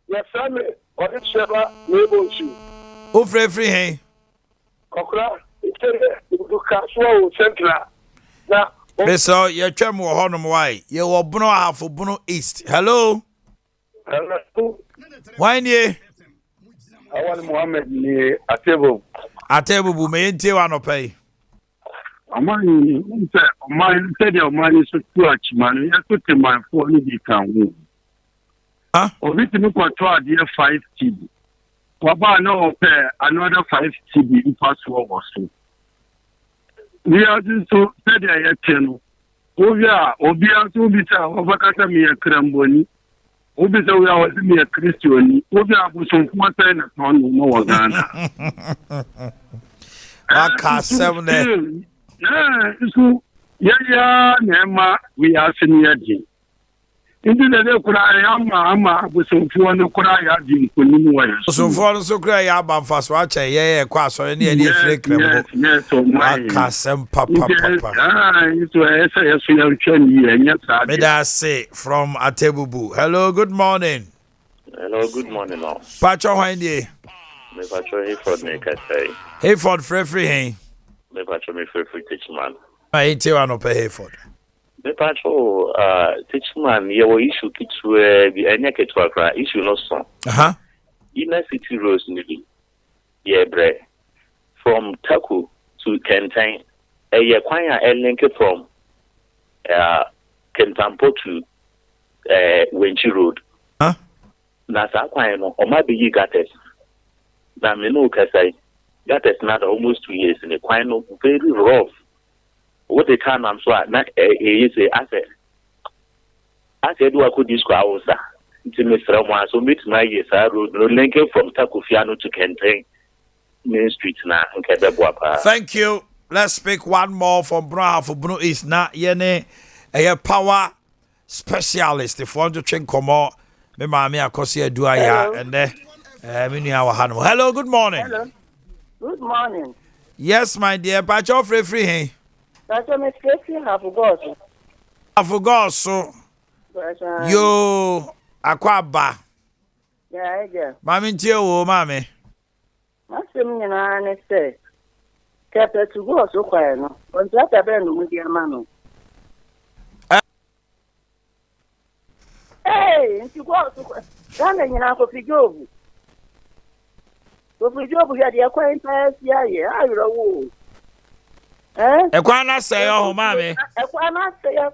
Your family, or the Sheba, label you. Who free, hey? Kokra, it's a casual central. Now, So your chum will honor why you will Bono half of Bono East. Hello, why ye? I want Mohammed near a table. I tell you, may entail one pay. Mine said your money is too much, man. I put in my phone in the town. Huh? Or we can look at 5 TB. Papa, no, another 5 TB in password or so. We are just so said I had 10. Obia to be over me a cramboni. Obisa, we are me a Christian. Obia was some point on no Ghana. I can't 7 so, yeah, Nema, we are senior. Into the cry, with some few cry at the so for so cry about fast watch, yeah, quite so any flick. Yes, so my Casem Papa. May I say from Atebubu. Hello, good morning. Hello, good morning, all. Pacho Hindy. Me Pacho Hayford, make I say. Hayford, free, hey. Me Pacho, me free teach man. I ain't you no pay Hayford. Me Pacho, teach man, your issue kids where the Anyake to Accra issue no song. Inner city roads, maybe. Yeah, bre. From Taku to Kentain, a Yakwaya link from Kentampo to Wenchi Road. Na sa Kwaya no, or maybe you got it. Na me no Kasai. That is not almost 2 years in the Kwaya no, very rough. What the time I'm so not a asset. I said, do I could describe that? It's Mr. One, so meet my yes, I road linking from Takufiano to Kentain Main Street now in Quebec. Thank you. Let's pick one more from Bra for Bruno is not yene a power specialist. If you want to check come out, me mammy akosi eduaya and mini our hanu. Hello, good morning. Hello. Good morning. Yes, my dear, but you're free, hey. That's a mistake I forgot. I forgot so. You Aquaba. Yeah. Mammy Tio, mammy. What's the meaning? I say, kept it to go so quiet. When that happened with your man. Hey, if you go so quiet, then you have to go. So for job, we had the acquaintance, yeah, I know. A quana say, oh, mammy. A quana say, I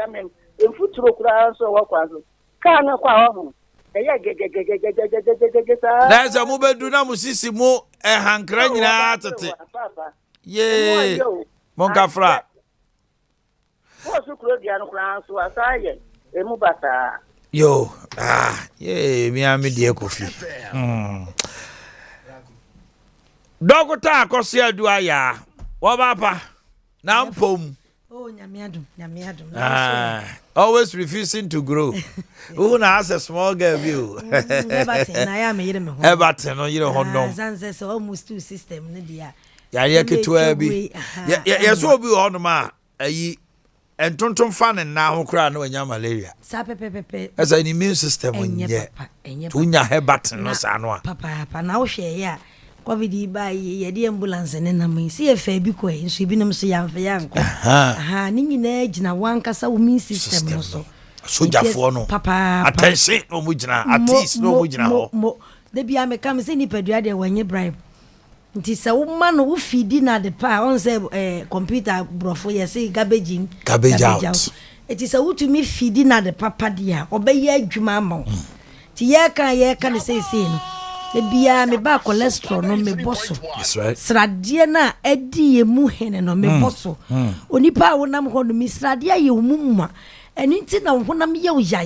mean, if you took around so what was it? Can't know. There's a mobile do not musisi mo a hankran at it. Yea, Monka fra. What's the Claudian France was I? Emubata. Yo, me am dear coffee. Doctor Kosia do aya. What papa? Now pom. Oh, nyamiadum. Always refusing to grow. Who has a small girl view? Everton, I am a home. Everton, you know, Zanzes almost two system, Nidia. Ya to be. Yes, will be on ma. And tonton fan and now cry no nya malaria. Sapepepe. As an immune system when ye. Tunya he button no sanwa. Papa, now share ya. COVID by ye ambulance and then see a fair big way, she be no so young for young. Aha, Ning edge na one casa immune system also. Soja for no. Papa, attention no mujina, at least no mujina. They be a mechanic any peduade when you bribe. It is a woman who feed dinner the pa on say computer brofo ye say garbage out. It is a who to me feed dinner the papa dear obey ye juma mo. Ti ye can say no. The bia me ba cholesterol no me bosso. That's right. Sradie na edi ye mu hene no me bosso. Onipa wonam ho no mi sradie ye mumma. Eni nti na honam ye ya.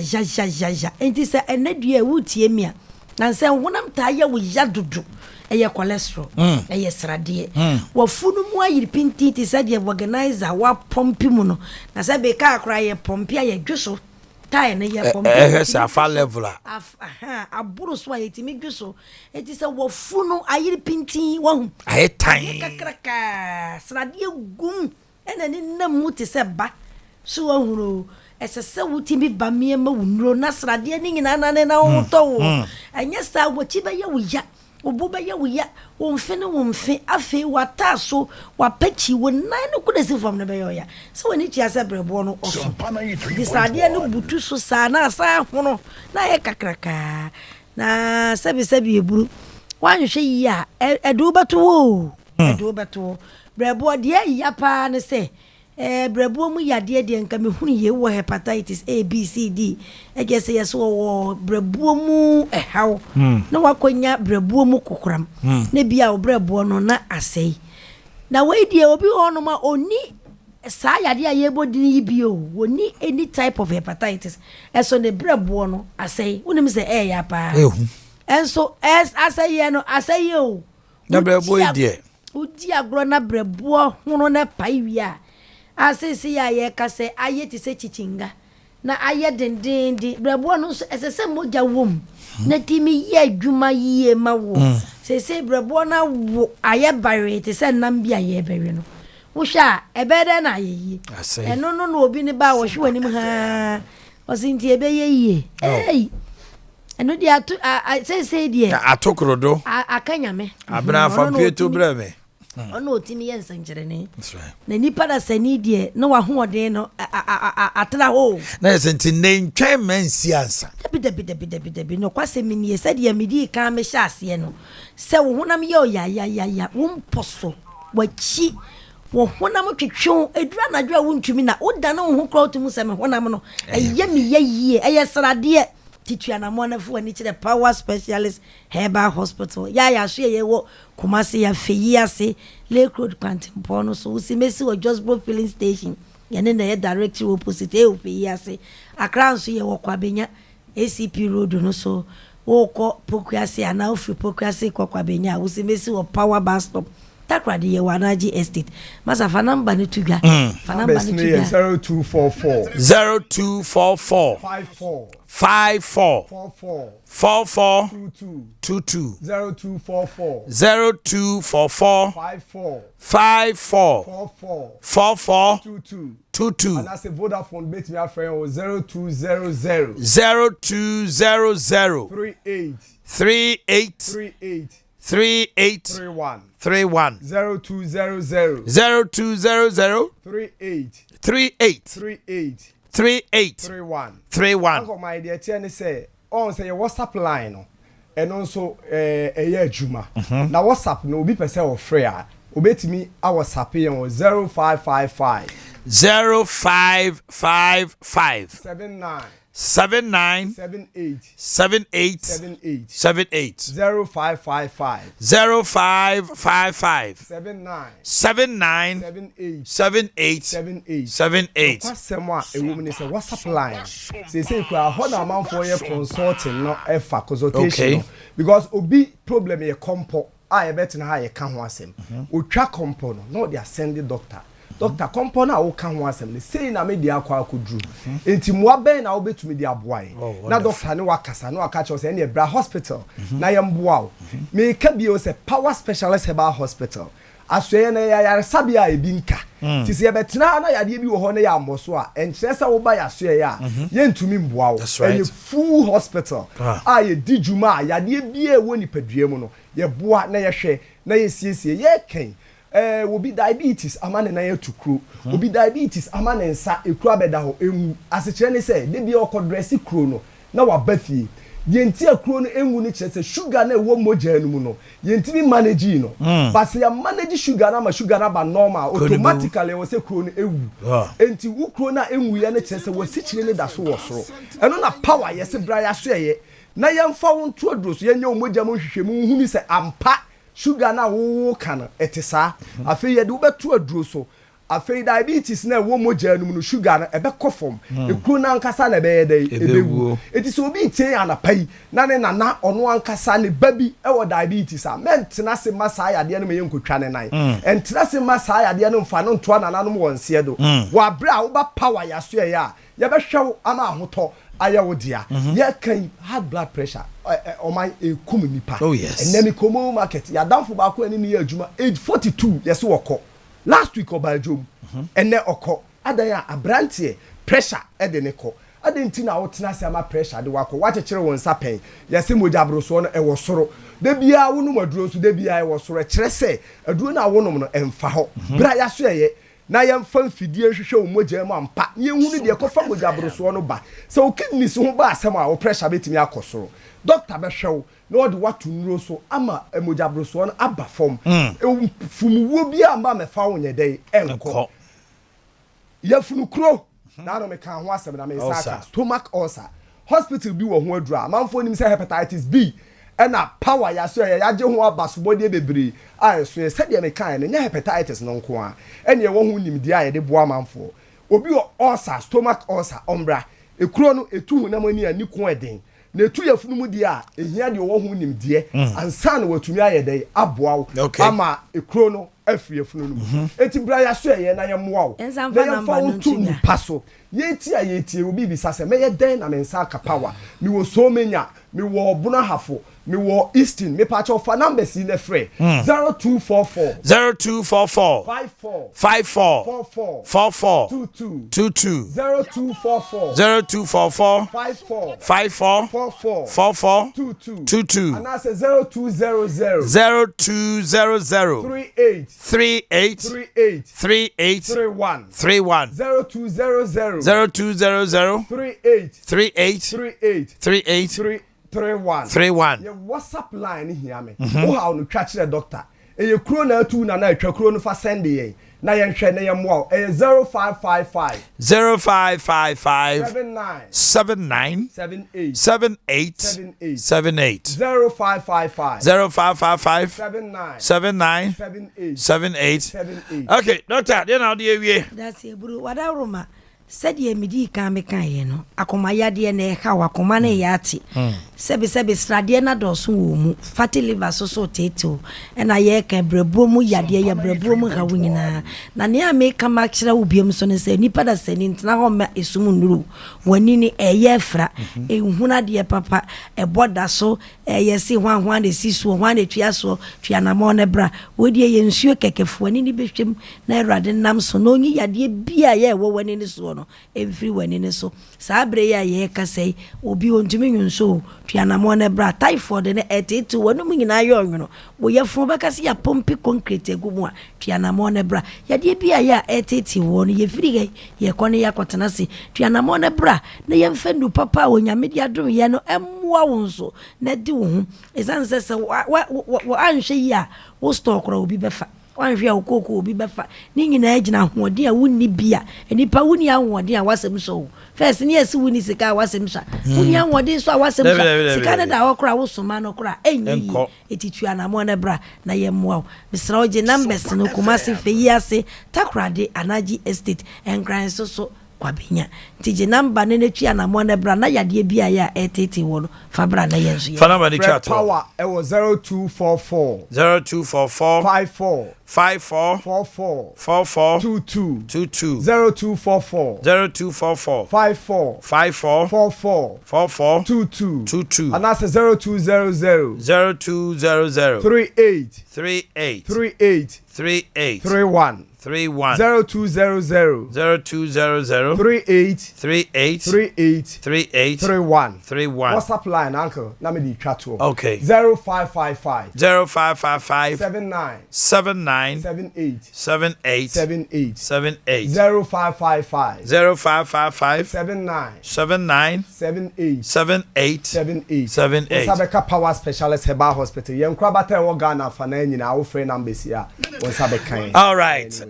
Enti se enadua wutie mi a. Na se honam ta ye wo ya dodo. Eye cholesterol. Eye sradie. Wo funu mu ayiri pinti ti se de organizer wa pompi mu no. Na se be ka akra ye pompi aye dwoso. Tai na ye pompi. Sa fa level a. Aburo so ayetimi dwoso. Enti se wo funu ayiri pinti wo hu. Aye tan. Kakraka. Sradie gum. Ena ni namu ti se ba. So wo huru. Esese wutimi ba miema wunro na sradie ni nyina na na wo to wo. Anya sa wo chi ba ye wo ya. Obuba ya wo ya wo mfe afi wata so wapachi wo nan no kudesi fam na be yo ya so woni chia se brebo no oso disade no butu so sa na sa hono na ye kakraka na sebi eburu wanhwe yi a edu beto brebo de ya pa ne se brebo mu yade de nka me hunu ye wo hepatitis A B C D egese yes wo brebo mu ehaw na wakonya brebo mu kokoram na bia wo brebo no na asei na we die obi hono ma oni sa yade aye bodini bio woni any type of hepatitis eso ne brebo no asei wonim se ya pa enso asei no asei o na brebo die udi agro na brebo hono na paiwia asisi ya ye kase aye ti se chichinga na aye dendindi brebo no esese moja wom na timi ye adwuma yie ma wo se brebo na wo aye bare ti se nam bia ye bare no wo sha ebede na aye eno no obi ni ba wo hwe anim ha osinti ebe ye yie eno di atu se die atokrodo akanyame abra fa pieto breme ono otimi ye nsankyerene na nipa da sani die na wa hoɔden no atra ho na yesenti nentwɛn mansi ansa debi no kwase mini ye sɛ medi ka me hyɛ ase no sɛ wo honam ye ya wo mposo wachi wo honam twetwe edura na dwa wo ntumi na woda na wo ho kra otumu sɛ me honam no ɛyɛ me ye yie ɛyɛ sradeɛ titua na mona fu ani kire power specialist herbal hospital ya so ye wo Kumasi ya feyi ase Lake Road Kwantimpo no so usimesi wo Just Bro filling station yene na ye direct opposite e feyi ase Accra so ye wo Kwabenya ACP Road no so wo ko Pokuase ana ofi Pokuase ko Kwabenya usimesi wo power bus stop Takra de ye Wanaji estate masa fa number ni tuga fa number ni tuga 0244 54 44 22 0244 54 44 22 and that's a Vodafone bet me a friend 0200 38 31 0200 38 31 Uncle my dear Tiani say on say your WhatsApp line no and also a juma na WhatsApp no be person of free obetimi a WhatsApp yen 0555 0555 79 79 78 78 78 78 0555 0555 79 79 78 78 78. Kwasema ewum ni say WhatsApp line. Say kwa ho na man for your consulting no efa consultation. Okay. Because obi problem ye compo I bet na ha ye ka ho asem. Otwa compo no they send the doctor. Doctor compo na wo ka ho asem ni say na me dia akwa akudru. Enti moa ben na wo betumi dia boae. Na doctor ne wakasa na waka che say na Bra hospital na ye mboa wo. Me ka bi o say power specialist herbal hospital. Aswe na ya sabia ebi nka ti se betena na yade bi wo ho na ya amoso a enkyeresa wo ba ya so ya ye ntumi mboa wo any full hospital a ye dijuma yade bi e wo nipadua mu no ye boa na ye hwe na ye siesie ye ken wo bi diabetes amane na ye tukro wo bi diabetes amane nsa ekru abeda ho enwu asechire ne se de bi okodresi kro no na wa bafie yenti akuro no enwu ni kyerese sugar na ewo moja enu mu no yenti bi manage no but ya manage sugar na ma sugar na ba normal automatically wo se kuro no ewu enti wo kuro na enwu ye ne kyerese wo si kyire ne da so wo soro eno na power ye se bra ya so ye na ye mfa wo nto aduro so ye nya moja mo hwehwe mu hunu se ampa sugar na wo kana etisa afi ye de wo beto aduro so afei diabetes na wo moja enu no sugar na ebe kofom ekuru na nkasa na ebe dey ebewu eti so obi tie anapai na ne nana ono ankasa ne babi ewo diabetes a mentena se masa ya de no me nkotwa ne nan entena se masa ya de no mfa no ntoa nana no wonse do wa bra wo ba power ya so ya ye be hwew ama ahoto aya wo dia ye kan high blood pressure o my ekum nipa enemi komo market ya danfo ba ko ani ne ya adwuma age 42 yes woko last week obajom ene oko adaya abrantie pressure ede ne ko adenti na wotena se ama pressure de wako wachekere won sapen yese mojabro so no ewo soro de bia wonu maduro so de bia ewo soro kire se aduro na wonom no emfa ho bra ya so ye na yem fan fidie hwehwe wo moja mu ampa ye hunu de ko fa mojabro so no ba se o kidney so ho ba asem a wo pressure betimi akosoro doctor be hwew na odi watu nuro so ama emojabro so no aba fom fumuwo bi amba me fa wonye dey enko ya funu kro na no me kan ho asem na me saka stomach ulcer hospital bi wo ho adura amanfo nim say hepatitis B na power ya so ya je ho abaso body bebre a so se de me kan na hepatitis no nko a ene wo ho nim dia ye de boa amanfo obi wo ulcer stomach ulcer ombra ekuro no etu hu na mani ani ko eden na etu ya funu mu dia ehia de wo ho nim die ansa na watumi ayedai aboa ama ekuro no afie funu mu eti bra ya so ye na ye moa wo na ye fa wo tu ni paso ye tie obi bi sase me ye den na me nsa ka power mi wo so menya mi wo obuna hafo mi wo eastern me pa cho fa numbers in the free 0244 54 44 22 0244 54 22 and I say 0200 38 31 0200 38 31 ye WhatsApp line here me wo ha no twa kire doctor ye kro na atu na na twa kro no fa send ye na ye hwe na ye mo 0555 79 78 0555 79 okay doctor then how do you that's a buru wada roma said ye midi ka me kan ye no akoma yade na e ka wakoma na ya ati sebe strade na do so wo mu fatty liver so teto na ye ka brebo mu yade ye brebo mu ha wunyina na ne a me ka ma kira ubiem so ne se nipa da seni ntna ho ma esumu nuru wani ni eye fra ehuna de papa e boda so ye si hwan de siso hwan de twa so twa na mo ne bra wodi ye nsuo kekefo wani ni behwem na erade nam so no nyi yade bia ye wo wani ni so no everywhere ni so sabre ya ye ka sei obi ontumi nwunso tuanamo ne bra typhoid ne etetu wonu nyina yo nwono wo ye fun be ka se ya pompi concrete egumu a tuanamo ne bra ya de bia ya eteti wo no ye firi ye kone ya kotena se tuanamo ne bra na ye mfendu papa onyame dia dum ye no emwa wonso na di wo hu esanse se wo anhwe ya wo store kora obi befa wan hwe okoko obi befa ni nyina agina hoɔden a wonni bia enipa wonni ahoɔden a wasɛm so first ni esi wonni sika wasɛm so wonni ahoɔden so a wasɛm so sika na da okora wosoma no kora enyi etitua na mo na bra na yemmoa misra oje numbers no Kumasi feyi ase Takoradi Anaji Estate enkran so kwabenya tije number ne netwa na mo na bra na yade bia ya etete wo no fa bra na yenso ya Fana ba di chat power e was 0244 54 44 44 22 0244 54 44 22 and that's 0200 38 31 0200 38 31 WhatsApp line uncle na me di chat wo okay 0555 79 78 0555 79 78 Sabeka Power Specialist Herbal Hospital yenkwa bata wo Ghana fa na nyina wo free number sia won sabeka all right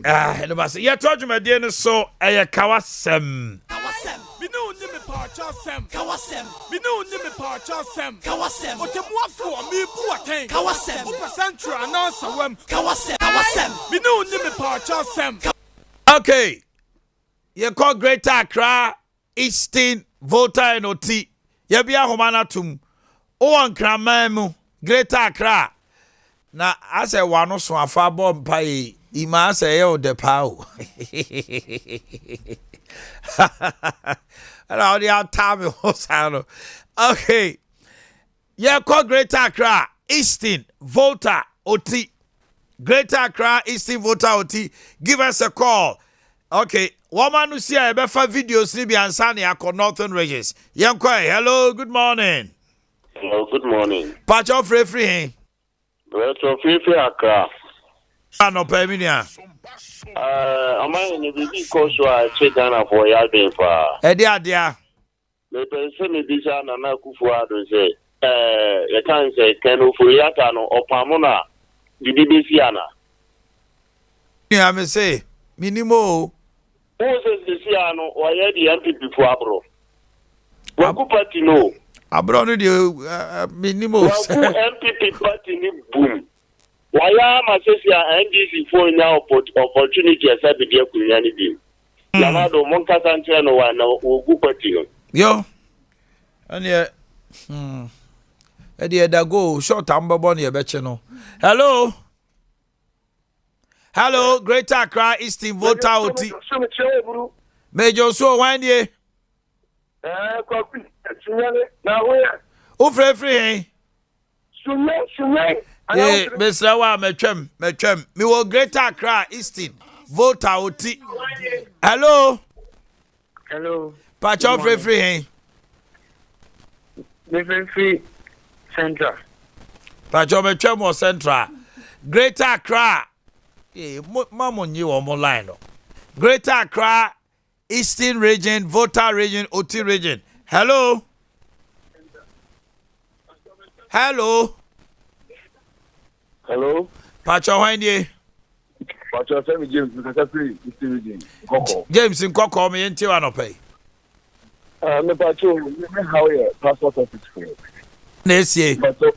no ba say ya told you my dear so kawasem me no ni me pacha sem kawasem me no ni me pacha sem kawasem otemuafo me Boakye kawasem central announcer wem kawasem me no ni me pacha sem okay you call Greater Accra Eastern Volta and Oti ya bia homana tum o ankraman mu Greater Accra na ase wano so afa bom pai ima say yo de pao ala dia time hosano okay yeah call Greater Accra Eastern Volta Oti Greater Accra Eastern Volta Oti give us a call okay woman who see a befa videos ni bi ansane akọ Northern Regions yenko hello good morning Patch of free Accra. No peminia. Am I in the big course where I Ghana for Yarding for Adea. The person is this and Nakufu say, you can't say, Kenu Fuyatano or Pamona, the BBC. Yeah, me say, minimo. Who says the Siano or Yadi MPP for Abro? Waku party no. Abro no minimo. Waku MPP party ni boom. Why am I saying NDC for now opportunity as I begin Kunyani? Yanado Monka Santiano and Ugu party. Yo. And yeah. Adea Dago short amber bonny a betcheno. Hello. Hello, Greater Accra Eastern Volta Oti. Major so one year. Free. Yeah, Mr. Wa metwem. Me wo Greater Accra Eastern Volta Oti. Hello. Patch of free. Free Central. Patch of metwem or Central. Greater Accra. Mamon you on line. Greater Accra Eastern Region, Volta Region, Oti Region. Hello. Pacho Wanye. Pacho Semi James, Mississippi, Eastern Region. James in Coco, me and Tiwano pay. Me Pacho, me how you passport office for you. Nessie. Pacho,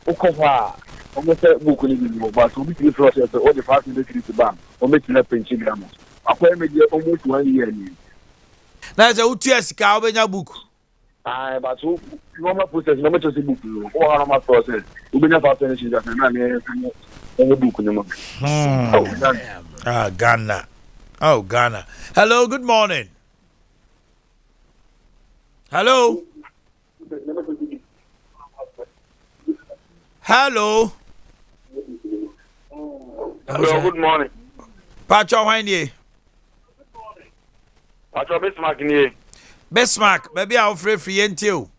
Okofa. Almost a book in the but we be process all the parts of the bank or making a pension grammar. I pay me almost 1 year. That's a UTS Calvin book. But who normal process, no matter the book, or normal process, we be never finishing that and book in the month. Ghana. Oh, Ghana. Hello, good morning. Hello. Hello, good morning. Pacho Wanye. Pacho Bismarck ni. Bismarck, maybe I'll free until.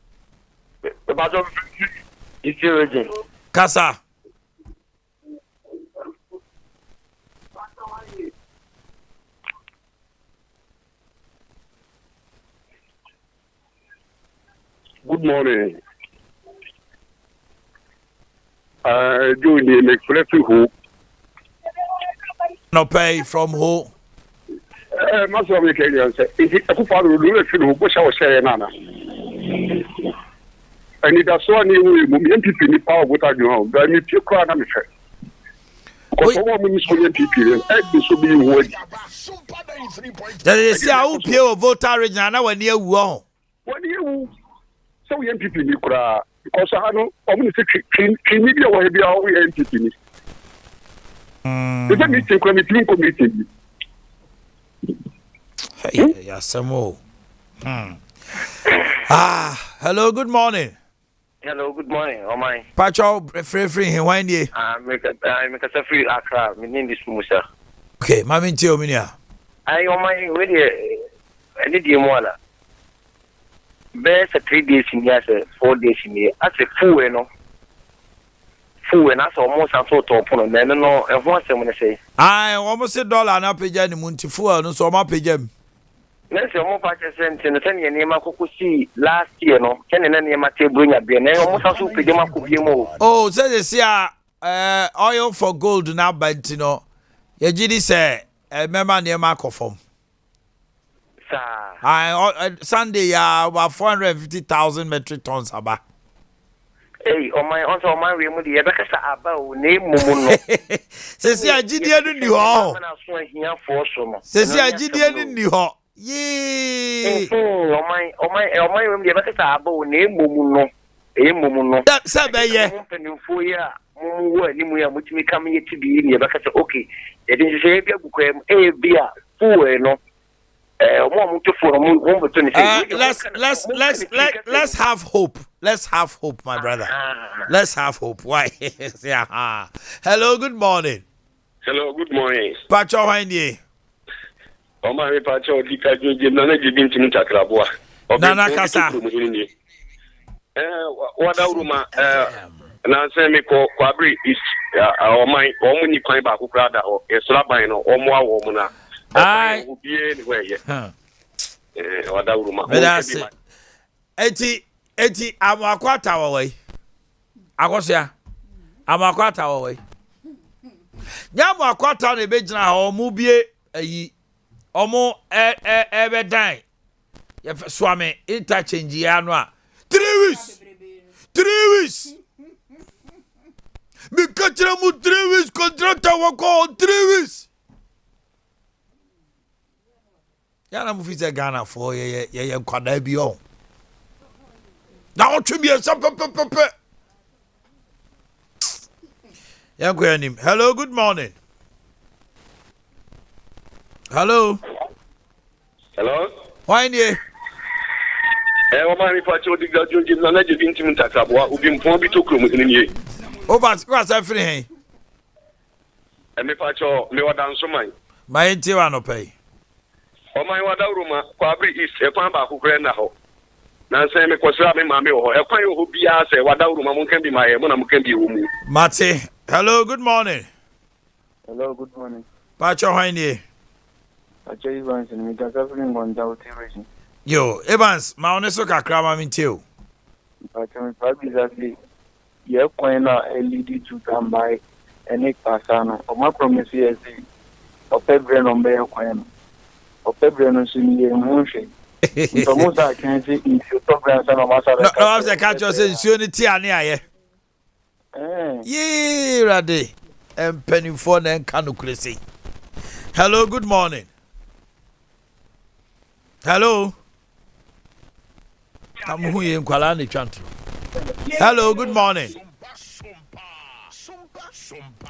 Pacho Eastern Region. Kasa. Good morning. Doing the expressive hope. No pay from who? Master of the Canadian said, if you follow the rule, push our share nana. And it has so new MPP in the power without your own. But if you cry, I'm afraid. Because all women is going to be this will be wood. That is how pure voter region when you won. What do you so MPP in the crowd? Because I know I'm media will be our MPP. It's a meeting committee. Hey, yeah, some more. Hello, good morning. Hello, good morning. Oh my. Pacho, free, when you? I make a free Accra. My name is Musa. Okay, Mammy Tio Minia. I oh my, with you. I did you more. Best 3 days in here, 4 days in here. That's a fool, you know. Fool, and that's almost a sort of opponent. Then no, and what's I'm going to say? I almost $1 and up again in Muntifu, no, so my pigeon. Let's say more patches and send your name. I could see last year, no, can any name at bring a beer. Almost a super pajama could be more. Oh, so they see oil for gold now, but you know, your GD say, remember near Marco form. I Sunday, about 450,000 metric tons. Aba. Hey, on my also my remote, the Abaka about name Mumu. Says I GD in New Hall. Says I GD in New Hall. Yee. Oh my room, the Abaka about name Mumu. Mumu. That's a bay. For ya, Mumu, which may come here to be in the Abaka. Okay, it is a beer, fool, no. Let's have hope. Let's have hope, my brother. Let's have hope. Why? Yeah. Hello, good morning. Hello, good morning. Pacho Windi. Oh my Pacho, Dika Nana Jibin to Takrabua. Nana Kasa. Wadauruma, Nansemi Quabri is or my only kind back who crowd or a slabino or more woman. I will be anywhere. That's it. 80, I'm a quarter away. I was here. I'm a quarter away. Yamu a quarter on the bench now, or movie a omo ever die. If Swami interchange Yanwa 3 weeks. 3 weeks. Me catch them 3 weeks contractor work on 3 weeks. Yana mufize Ghana for ye kwada bi on. Na o twi bi some pepe. Hello, good morning. Hello. Hello. Why nie? Omani Pacho Diga Junjim na je bin tim Takrabua, ubi mpon bi to krom ni. Over what's everything? Me Pacho me wadan so man. My ntiwa no pay. O my wadauruma kwabri is e kwan ba kokre na ho na nse me kwosra me mame ho e kwan ho bia se wadauruma mun kan bi maye mun na mun kan bi wo mu Mate. Hello, good morning. Hello, good morning. Pacho Haini. Pacho Evans and me gathering on the Yo, Evans, ma oneso kakra ma mintio. Pacho me probably exactly ye kwan na lead to come by any pasano. O ma promise yes o pebre no be kwan. O pebre no sini ye munhwe. So most I can see in your program no matter. No, I say catch you say nsuo ni ti ane aye. Yee, Rade. Penny for na nka no kresi. Hello, good morning. Hello. Amu ye nkwala ni twantro. Hello, good morning.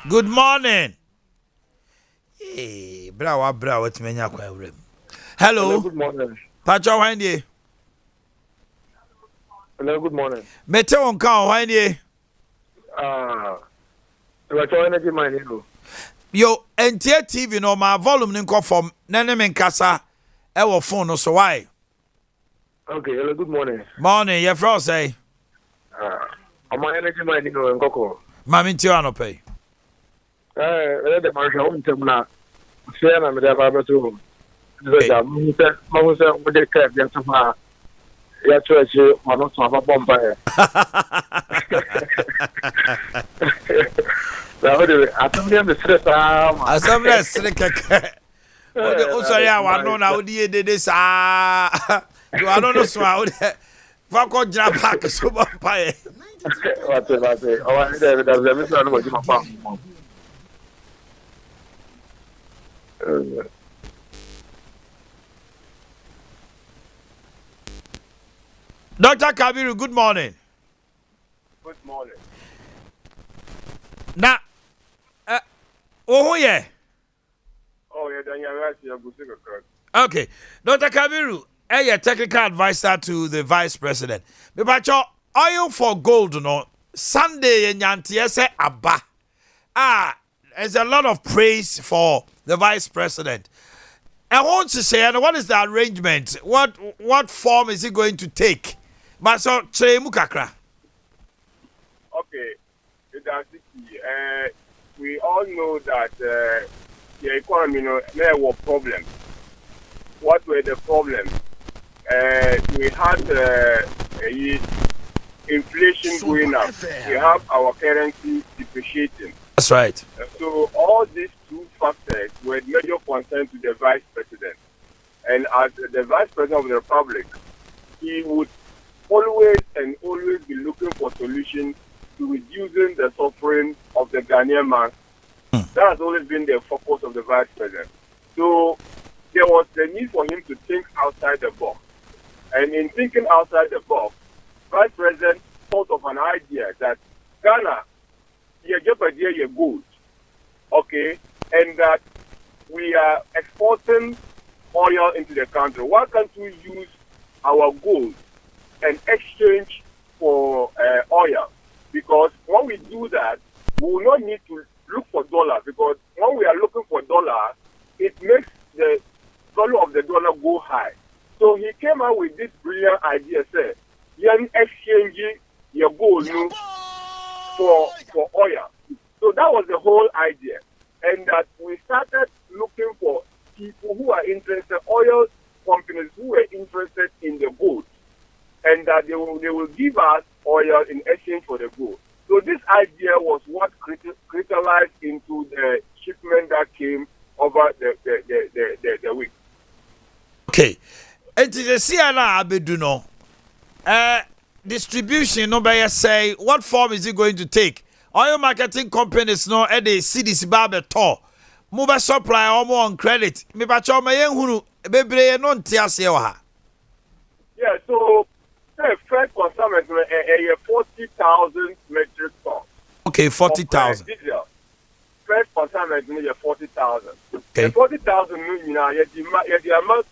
Good morning. Eh, bra what menya kwa wrem. Hello, good morning. Pacho Windi. Hello, good morning. Mete on kan Windi. Pacho energy mine Yo, NTA TV no my volume nko from nene men kasa e wo phone no so why? Okay, hello, good morning. Morning, your friend say. My energy mine nkoko. Mami ti ano pay. The marshal on temna. Fair na me da ba beto. The mo se mo de ka bia sama. Ya church ono so aba bomba. Assembly Sreka. Oh, sorry, I know now. This you are not so out. Fako Jabak so pie. Dr. Kabiru, good morning. Good morning. Now, oh yeah. Oh yeah, then you're right. You're good. Okay, Dr. Kabiru, a technical advisor to the Vice President. But oil for gold, no Sunday in Yantiese Abba. There's a lot of praise for the Vice President. I want to say, what is the arrangement? What form is it going to take? But so Mukakra. Okay, we all know that the economy, there were problems. What were the problems? We had inflation going up. We have our currency depreciating. That's right. So all these two factors were major concern to the Vice President. And as the Vice President of the Republic, he would always be looking for solutions to reducing the suffering of the Ghanaian man. That has always been the focus of the Vice President. So there was the need for him to think outside the box. And in thinking outside the box, Vice President thought of an idea that Ghana, you're good, okay, and that we are exporting oil into the country. Why can't we use our gold and exchange for oil? Because when we do that, we will not need to look for dollar, because when we are looking for dollar, it makes the value of the dollar go high. So he came out with this brilliant idea, say, you're exchanging your gold for oil. So that was the whole idea. And that we started looking for people who are interested, oil companies who were interested in the gold, and that they will give us oil in exchange for the gold. So this idea was what crystallized into the shipment that came over the week. Okay. It is a Siana Abeduno. Distribution, nobody say, what form is it going to take? Oil marketing companies no at the CDC Barber Tour. Mobile supply or more on credit. Me bacho my young bebre non tiasewa. Yeah, so the first consumption 40,000 metric tons. Okay, 40,000. First consumption is 40,000. Okay. 40,000 you know, you amount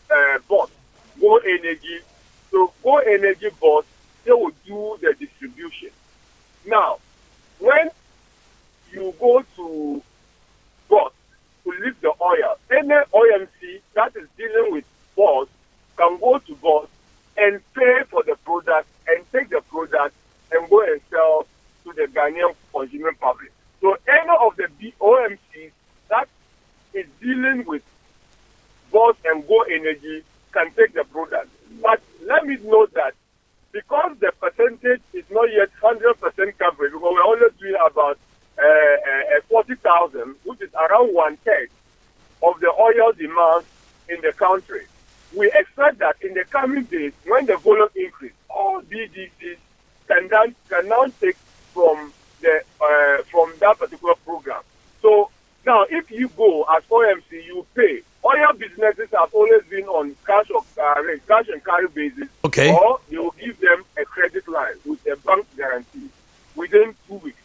bought Go Energy. So Go Energy boss, they will do the distribution. Now, when you go to boss to lift the oil, any OMC that is dealing with boss can go to boss and pay for the product and take the product and go and sell to the Ghanaian consuming public. So any of the OMCs that is dealing with boss and Go Energy can take the product. But let me note that because the percentage is not yet 100% coverage, because we're only doing about 40,000, which is around 1/3 of the oil demand in the country. We expect that in the coming days, when the volume increase, all BDCs can now take from that particular program. So now, if you go as OMC, you pay. Oil businesses have always been on cash and carry basis. Okay. Or you will give them a credit line with a bank guarantee within 2 weeks.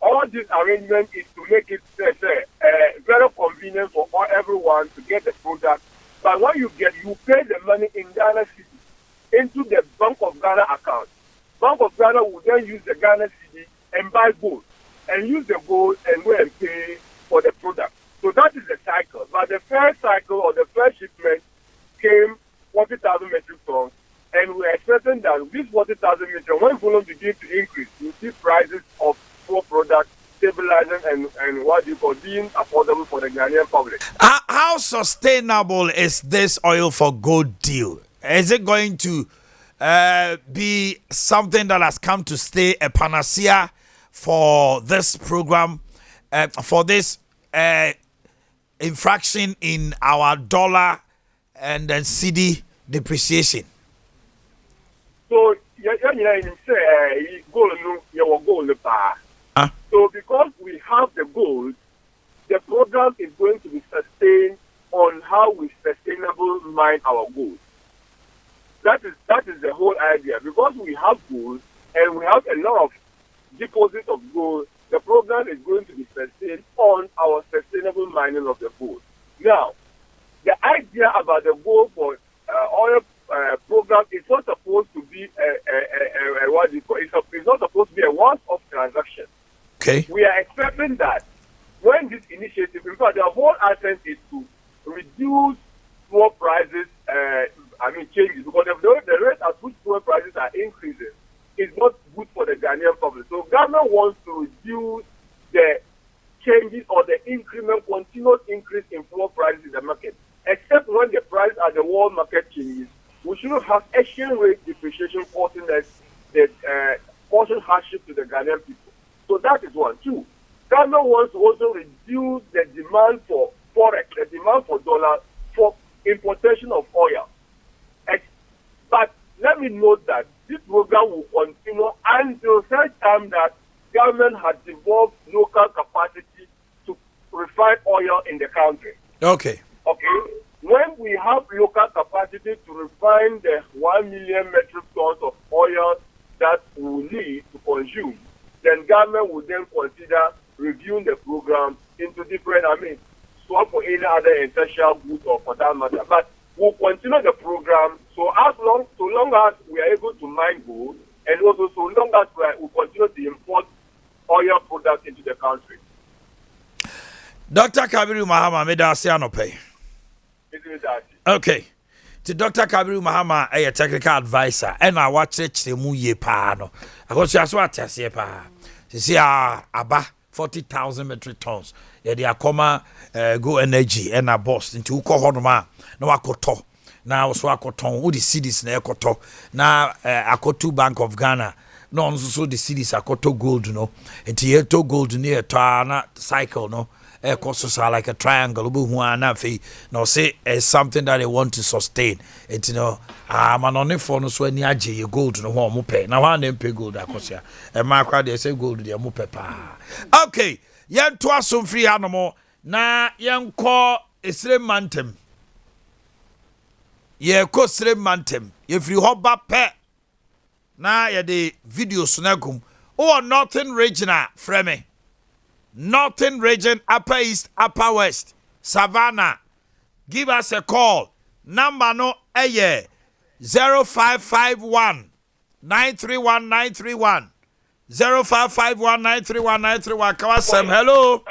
All this arrangement is to make it very convenient for everyone to get the product. But when you pay the money in Ghana City into the Bank of Ghana account. Bank of Ghana will then use the Ghana City and buy gold, and use the gold and go and pay for the product. So that is the cycle. But the first cycle or the first shipment came 40,000 metric tons, and we are expecting that this 40,000 metric tons, when volume begins to increase, you see prices of four products stabilizing and what you call being affordable for the Ghanaian public. How sustainable is this oil for gold deal? Is it going to be something that has come to stay, a panacea for this program? for this infraction in our dollar and then CD depreciation? So gold So because we have the gold, the program is going to be sustained on how we sustainable mine our gold. That is the whole idea. Because we have gold and we have a lot of deposits of gold, the program is going to be sustained on our sustainable mining of the gold. Now, the idea about the gold for oil program is not supposed to be it's not supposed to be a once-off transaction. Okay. We are expecting that when this initiative, in fact, the whole attempt is to reduce fuel prices, changes, because the rate at which fuel prices are increasing is not good for the Ghanaian public. So government wants to reduce the changes or the continuous increase in fuel prices in the market, except when the price at the world market changes. We shouldn't have exchange rate depreciation causing causing hardship to the Ghanaian people. So that is one. Two, government wants to also reduce the demand for forex, the demand for dollar for importation of oil. But let me note that this program will continue until such time that government has developed local capacity to refine oil in the country. Okay. When we have local capacity to refine the 1 million metric tons of oil that we need to consume, then government will then consider reviewing the program into different, swap for any other essential goods or for that matter. But we'll continue the program so long as we are able to mine gold, and also so long as we continue to import oil products into the country. Dr. Kabiru Mahama, me da se anope. Okay. To Dr. Kabiru Mahama, a technical advisor, and I watch it the mu ye pa no. I go just what say pa. See aba 40,000 metric tons. Yeah, they are comma go energy and a boss into uko hodoma. No akoto. Now so akoton wo the cities na ekoto. Na akoto Bank of Ghana. No so the cities akoto gold no. Enti yeto gold near ta na cycle no. Costs are like a triangle. No, say it's something that they want to sustain. It's I'm an only for no so any you gold no one pay. Now one them pay gold akosia. And my crowd they say gold they mupe pa. Okay, yan to some free animal. Na yan call Isre Mantem. Ye ko Sre Mantem. If you hop back pet. Na ya the video sunagum. Oh, Northern Regional frame. Northern region, Upper East, Upper West, Savannah. Give us a call. Number no 0551 931 931 0551 931 931. Kawasem, hello.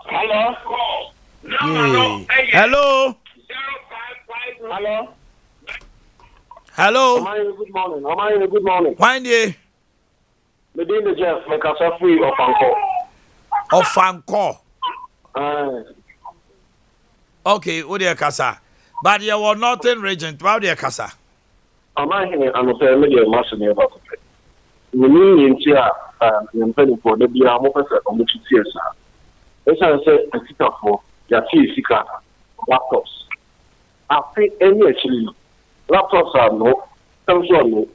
Hello. Hello. Hello. Hello. Good morning. Good morning. Wind ye. Me dey the Jeff, me kasa free of Anko. Ofanko. Okay, what do kasa? But you were Northern region. How do you kasa? Omanhene anope me dey maso ne ba ko. Me ni nti a nyempani for da bia mo pese o mo tutie sa. Esa se atikafo ya ti sika laptops. Afi any actually laptops are no, so no.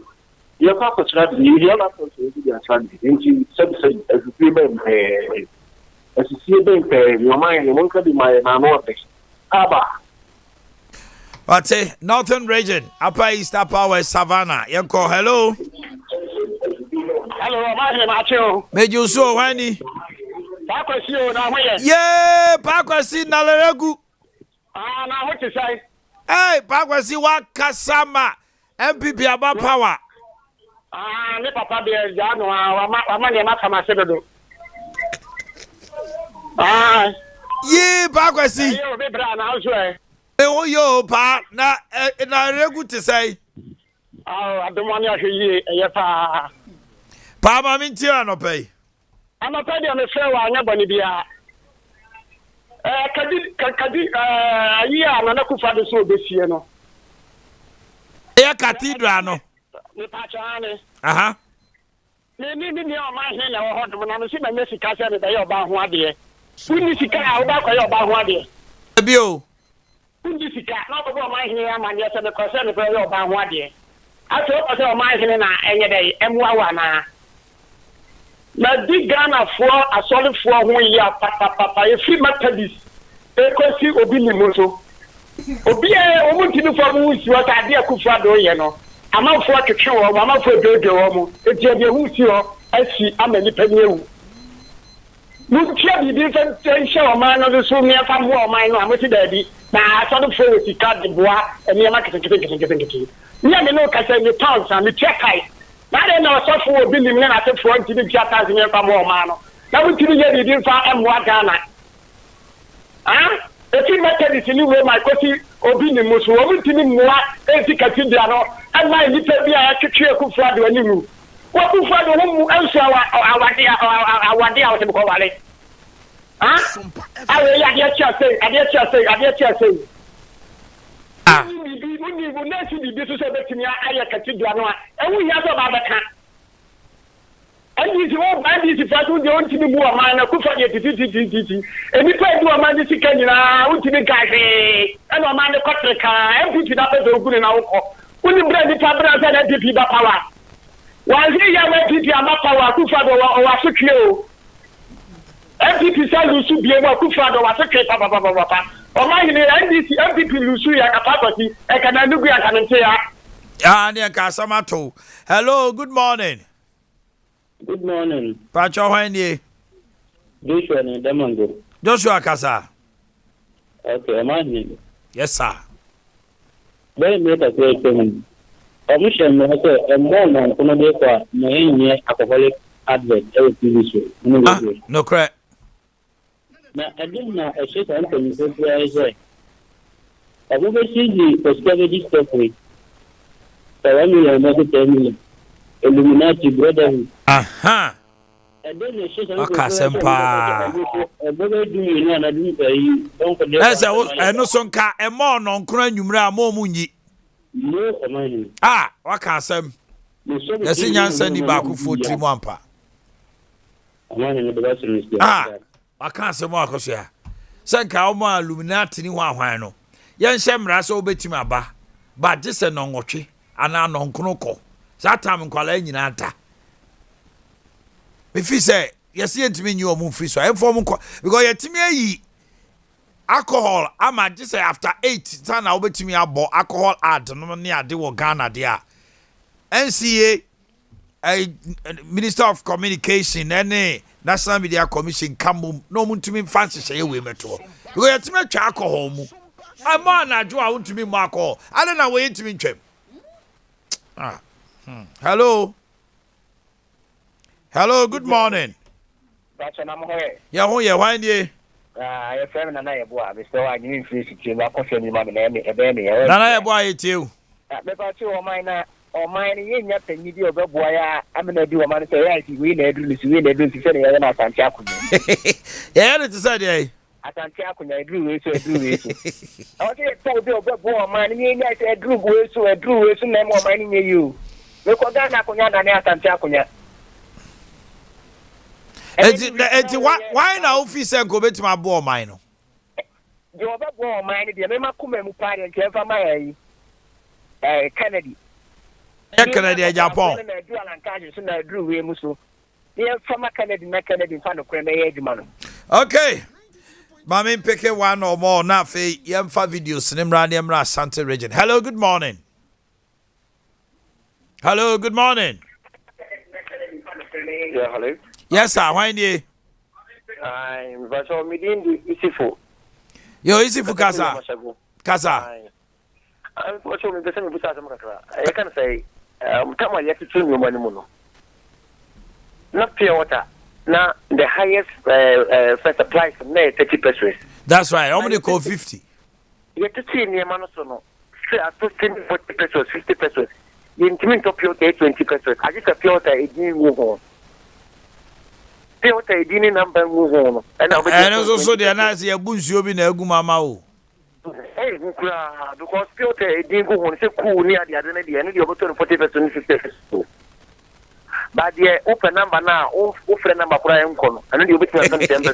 You have to try to hear laptops to be attended. Into said as a female as you see them pay your mind, you won't be my north. Abba. What's it? Northern region, Upper East, Upper West, Savannah. You call hello. Hello, Macho. Made you so whiny. Pakwasi, yeah, Pakwasi Nalaregu. Now what you say? Hey, Pakwasi Wakasama, MPP about power. Ne papa de jano ama ne maka masedo. Ye Pakwasi. Yo be bra na so e. Yo pa na regu to say. Adomani ahwe ye pa. Pa ma minti anope. Anope de me fe wa anya boni bia. Kadi ayi ana na kufa de so obesie no. E cathedral no. Ni pachane. Aha. Me Omanhene Yaw ho dum na me si na me sika se me da yo ba ho ade. Wuni sika a wo ba kwa yo ba ho ade. Ebio. Wuni sika na bo Omanhene ya ma ne se me ko se me ko yo ba ho ade. Aso ko se Omanhene na enye dai emwa wa na. Na di Ghana for asoli for ho ya papa e fi matadis. E ko si obi ni moto. Obi e o mu tinu fo mu si o ta Adea Akye do ye no. Amanfo atwetwe wo, amanfo dodo wo mu. Eti e de hu si ho asi amani pani ewu. Mu tia bi bi fe o man no so me fa mo o man no amoti da bi. Na asoli fo we sika de boa e me ma kete. Nya me no ka se ni pounds and me check kai. Na de na so fo obi nim na se fo nti bi tia tazi me fa mo o man no. Na mu tinu ye bi fa emwa Ghana. Ah? Eti methodist ni we my kosi obi ni musu obi tini mwa eti katibia no ama ni tebia ya twetwe Akufo do animu wa Akufo do ho mu anso awade a wo ko wale ha awe ya dia chia say ah ni bu na si bi so betimi aya katibia no a ewu ya so ba beka and this fatu de on tini bu o man na Akufo de titi eni pa du o man di sika nyina o tini gafe e no man de kotreka MPP da pe do gune na wo ko uni brand pa brand na DP ba power wa zi ya MPP ama power Akufo do wa sokwe o MPP sa lusu bie mo Akufo do wa sokwe pa o man ni NDC MPP lusu ya kapakoti e kana nugu ya kanente ya ne ka samato. Hello, good morning. Good morning. Pacho Hwanye. Joshua and Damango. Joshua Kasa. Okay, Omanhene. Yes, sir. Very much a great thing. Commission may say a more than Kunadeka may alcoholic advert every TV show. No correct. Now, I didn't know a shit on the say. I will see the prosperity story. So I will never tell me. Illuminati brotherhood. Aha. Okay, Sompa. Eno sonka emo no nkura nwumre a mo munyi. Waka asem. Yesi nyansa ni ba ku fotri mu ampa. Waka asem akoso ya. Sanka o ma Illuminati ni ho ahwan no. Yen hyemra so obetimi aba. Ba gise no nwotwe ana no nkronko. Satam nkwala nyina ata. Me fi say yes yentimi nyi o mu fi so inform nko because yetimi ayi alcohol ama just after 8 sana obetimi abo alcohol ad no ne ade wo Ghana de a NCA Minister of Communication and National Media Commission kamum no muntimi fancy say we meto because yetimi atwa alcohol mu ama na jo a untimi mu alcohol ade na we yentimi ntwem Hello. Hello, good morning. Yeah, who you find you? Your friend and I boy, Mr. I didn't feel it. I could send you my name. Nana boy it you. Because you are mine or mine in your penny of a boy. I'm gonna do a man say, we need to do this. I can't check. Yeah, it's a Saturday. I can't check when I drew it. I want to tell you about boy, man. I drew it, and more money near you. Because that's not going to why now officer go bet my boy mine? You have a boy mine, the Mema Kume party and Kefa my Kennedy. Kennedy, Japan. I drew Musu. They from a Kennedy, in front of Creme. Okay. Mami pick one or more na fe yemfa videos Nimra Santa region. Hello, good morning. Hello, good morning. Yeah, hello. Yes, sir. Why you? I'm Vaso Midin Isifu. Yo, Isifu Kasa. Kasa. I'm watching the same Busa. I can say, come on, you have to tell me money mono. Not pure water. Now, the highest first price from there 30%. That's right. How many call 50? You have to see near Manosono. Straight at 40%, 50%. The intimate of pure 20%. I just a pure it didn't move on. Pure it didn't number move on. And also the announce your bush you be a gumama. Hey, because pure it didn't go on so cool near the other end, the 40%, 50%. But the open number now, open number for I am calling. And then you bet me 10% and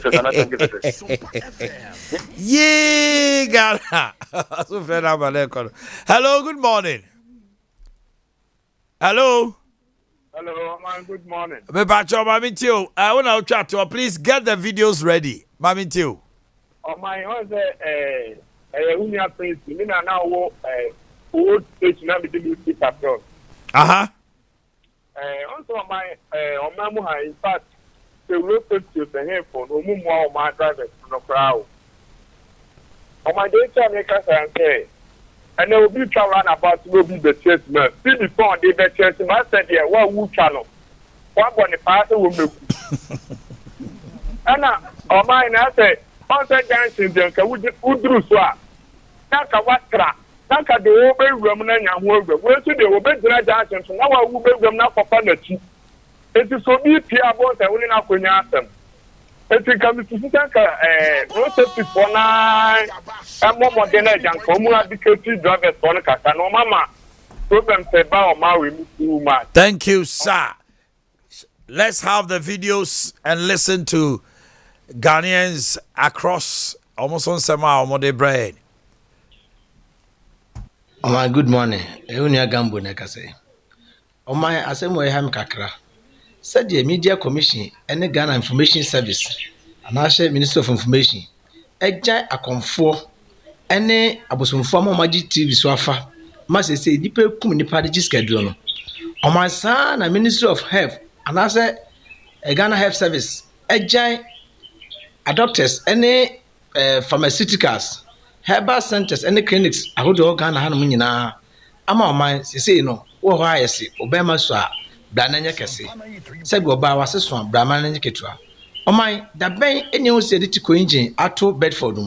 20%. Yeah, Ghana. Hello, good morning. Hello. Hello, man. Good morning. Me bacho, Mami Tio. I want to chat to her. Please get the videos ready, Mami Tio. Oh my, was unia prince. Me na now old stage na be the speak across. Also my on my in fact the road to the headphone. No more on my drivers no crowd. On my data makers and say. And there will be traveling about will be the church man. See before they the church man said yeah, what will channel? What when the pastor will make? And now, mine I said, on said dancing then can we do so? Naka watra, naka the over women and work. Where to the over dancing so now I will be them now for fanachi. It is so be Pierre about and winning up when you ask them. It can be no safety for now. I'm more than a young communal because drivers on the car. No, mama. Problem say about my too much. Thank you, sir. Let's have the videos and listen to Ghanaians across almost on Sama or Mode Brain. Oh my good morning. Eunia Gambo Nekase. Oh my Asemo Ham Kakra. Said the Media Commission and the Ghana Information Service, and I share Minister of Information. Ejai akonfo ene abosomfo amaji TV swafa must say dipe kum nipa de schedule no omansa na Ministry of Health and I say Ghana Health Service ejai doctors ene pharmaceuticals herbal centers ene clinics ahodo Ghana hanom nyina ama oman say no wo ho ayese obema so a brananya kese say go ba waseso brananya ketua oman da ben eni ho say ditiko engine ato Bedford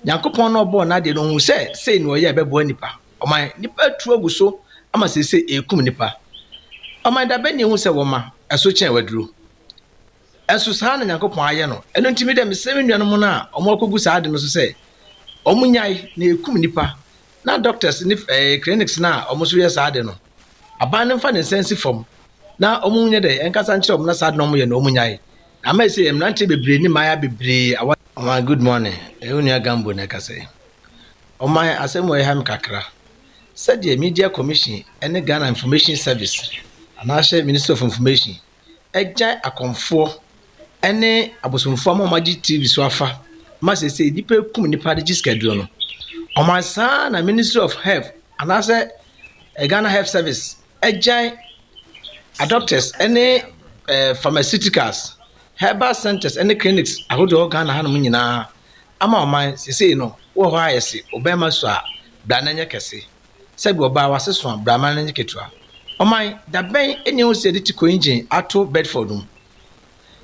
Yankopon no bo na de no hu say no ye bebo nipa oman nipa tu aguso ama say ekum nipa oman da ben ni hu say wo ma eso chen waduro eso sa na Yankopon aye no eno ntimi de me semi nuanom na omokogu sa ade no so say omunyai na ekum nipa na doctors ni clinics na omoso ye sa ade no aban ne fa ne sense form na omunye de enkasa nche omna sa ade no mo ye no omunyai ama say emnante bebre ni maya bebre my good morning. Eunia Gambo Nekase. Oh my Asemo Ham Kakra. Said the Media Commission and the Ghana Information Service, and I share Minister of Information. Ejai akonfo ene abosomfo amaji TV swafa must say dipe kum nipa de schedule no. Omansa na Ministry of Health and I say Ghana Health Service. Ejai doctors ene pharmaceuticals herbal centers and the clinics ahodo Ghana hanom nyina ama oman sese no wo ho ayese obema so a brananya kese se go ba waseso a brananya ketua oman da ben eni ho se ditiko engine ato Bedford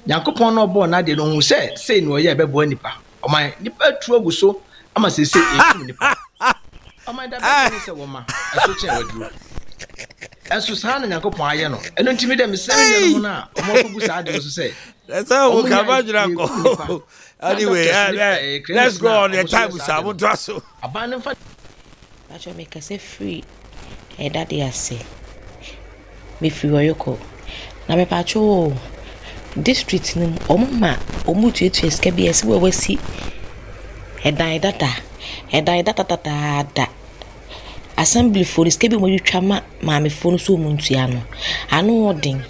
Yankopon no bo na de no hu say no ye bebo nipa oman nipa tu aguso ama sese ekum nipa oman da ben se wo ma aso chen waduro enso sa na Yankopon aye no eno ntimi de me semi no na omokogu sa ade so say that's how we come back. Anyway, let's go on the time with Samu Trasso. Abandon for I make us free. That they say. Me free Oyoko. Na me pacho district nim omma omutu etu escape ese we see. Edan data. Assembly for the scape mo yutwa ma me phone so muntua no. Ano odin.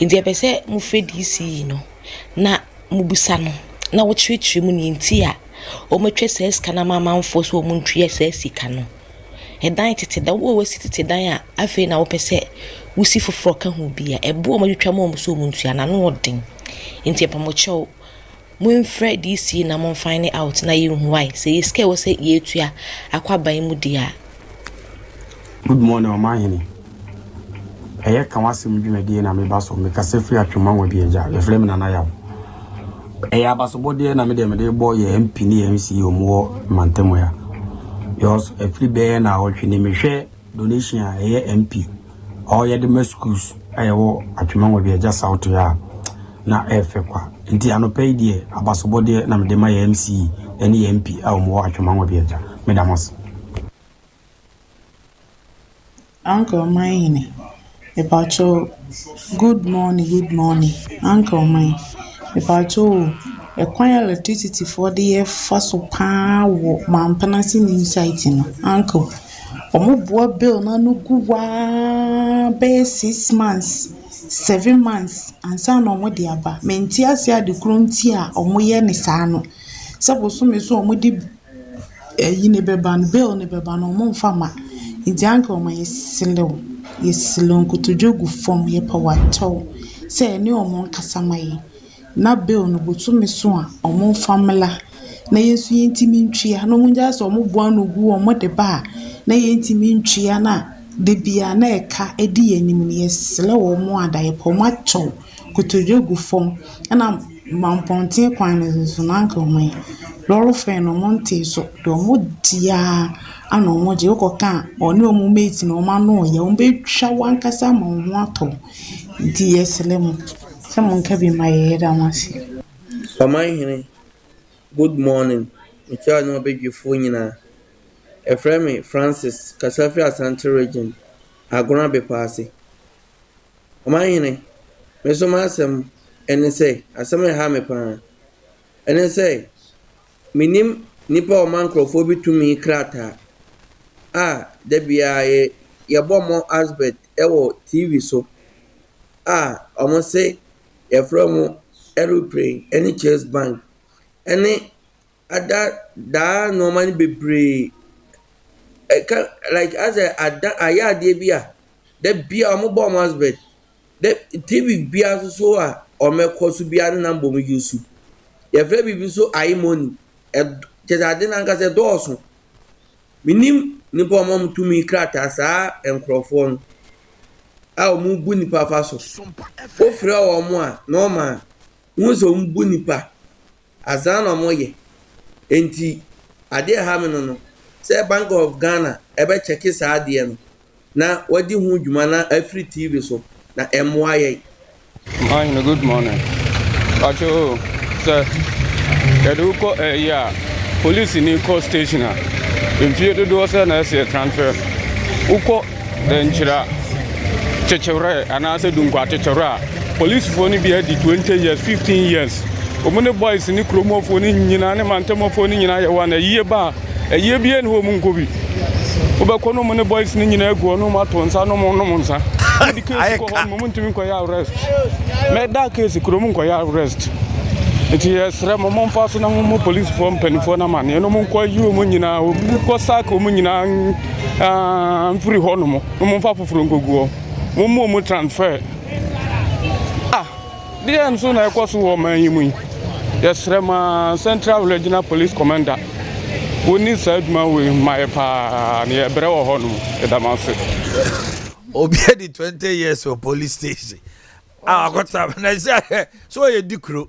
Ndi e pese mu fedisi no. Na mubusa no na wo chirechire mu ni nti a o matwe ses kana mamanfo so o muntwe ses sika no edan tete da wo wasi tete dan a afi na wo pese wusi foforo ka hu bia ebo o matwa mo so o muntua na no odin nti epamocho mu mfre DC na mo find out na you why say iske wo say yetua akwaban mu dia. Good morning Omanhene Eye kan wasem dwumadi na me baso me kase free atwoma wa bieja ye frem na Yaw eye abasobode na me de boy ye MP ni MC omo mantemo ya yos e free be na otwe me hwe donation a eye MP o ye de schools eye wo atwoma wa bieja south ya na efe kwa nti anope die abasobode na me de ma ye MC eni MP a omo atwoma wa bieja me damos Uncle Omanhene Epacho, good morning, Uncle mine. Epacho, a quiet electricity for the year first of power, man, panasing insight, Uncle. Omo bill na no gu wa be 6 months, 7 months, and sa na omo de aba. Menti ase ade kronti a omo ye ne saa no. Saboso me so omo de yi ne beba no bill ne beba no omo mfa ma. Nti anka omo yeslew nkotodwe fom ye pa wato. Se ne omo nkasa mai. Na bill no botu me so a omo famila na yesu yentimi ntwia no munja so omo boa no gu omo de ba na yentimi ntwia na de bia na eka edi yanim ne yesle wo mo adaye po macho kotodwe fom na mamponte kwan no so na anka omo loro fe no monte so do mo dia ana omo je ukoka oni omo mate na omo no ye omo betwa wankasa ma omo ato di yesle mo Someone can be my head, I must say. Omanhene, good morning. Michael no baby phone a friend Francis, Kasafi Asante region, Agona be passy. Omanhene, Meso Masem, and say, as some have me pan. And say, Minim Nipa Omancrophobi to me crata. Ah, there be a Yabomo Asbet, Ewo TV so. Ah, almost say, a from aeroplane, any chess bank, any other that normally be brave. Like as a yard beer, that beer mobile husband, that TV beer so or make cost be a number we use. Your very be so I money, just I didn't answer the doors. Minim nipo mom to me crater, sir, and Crawford. I'll move bunny papa so. O frɛ wɔ mo a normal nso mbu nipa azan no moye enti ade ha me no say Bank of Ghana ebe check saa ade no na wadi hu dwuma na Afri TV so na emoa ye. Good morning. Acho sir yadu ko ya police ni ko station a mfie dodo say na say transfer uko denchira chechewre anase dunkwa chechewre police phone be at 20 years 15 years omune boys ni kromo phone nyina ne mantemo phone nyina ye wana yie ba ye bie ne ho mu nkobi obekọ no mune boys ni nyina egu no ma to nsa no mo nsa di case ko ho mo ntimi ko ya arrest me da case kromo ko ya arrest it is remo mo fa so na mo police phone penifo na man no mo ko yi mo nyina ko sack mo nyina free ho no mo fa foforo ngoguo mo transfer the end soon I was woman you mean yes rema Central Regional Police Commander we need said man with my pa near brewo ho no edamase obi di 20 years for police station I got up and I say so you dikro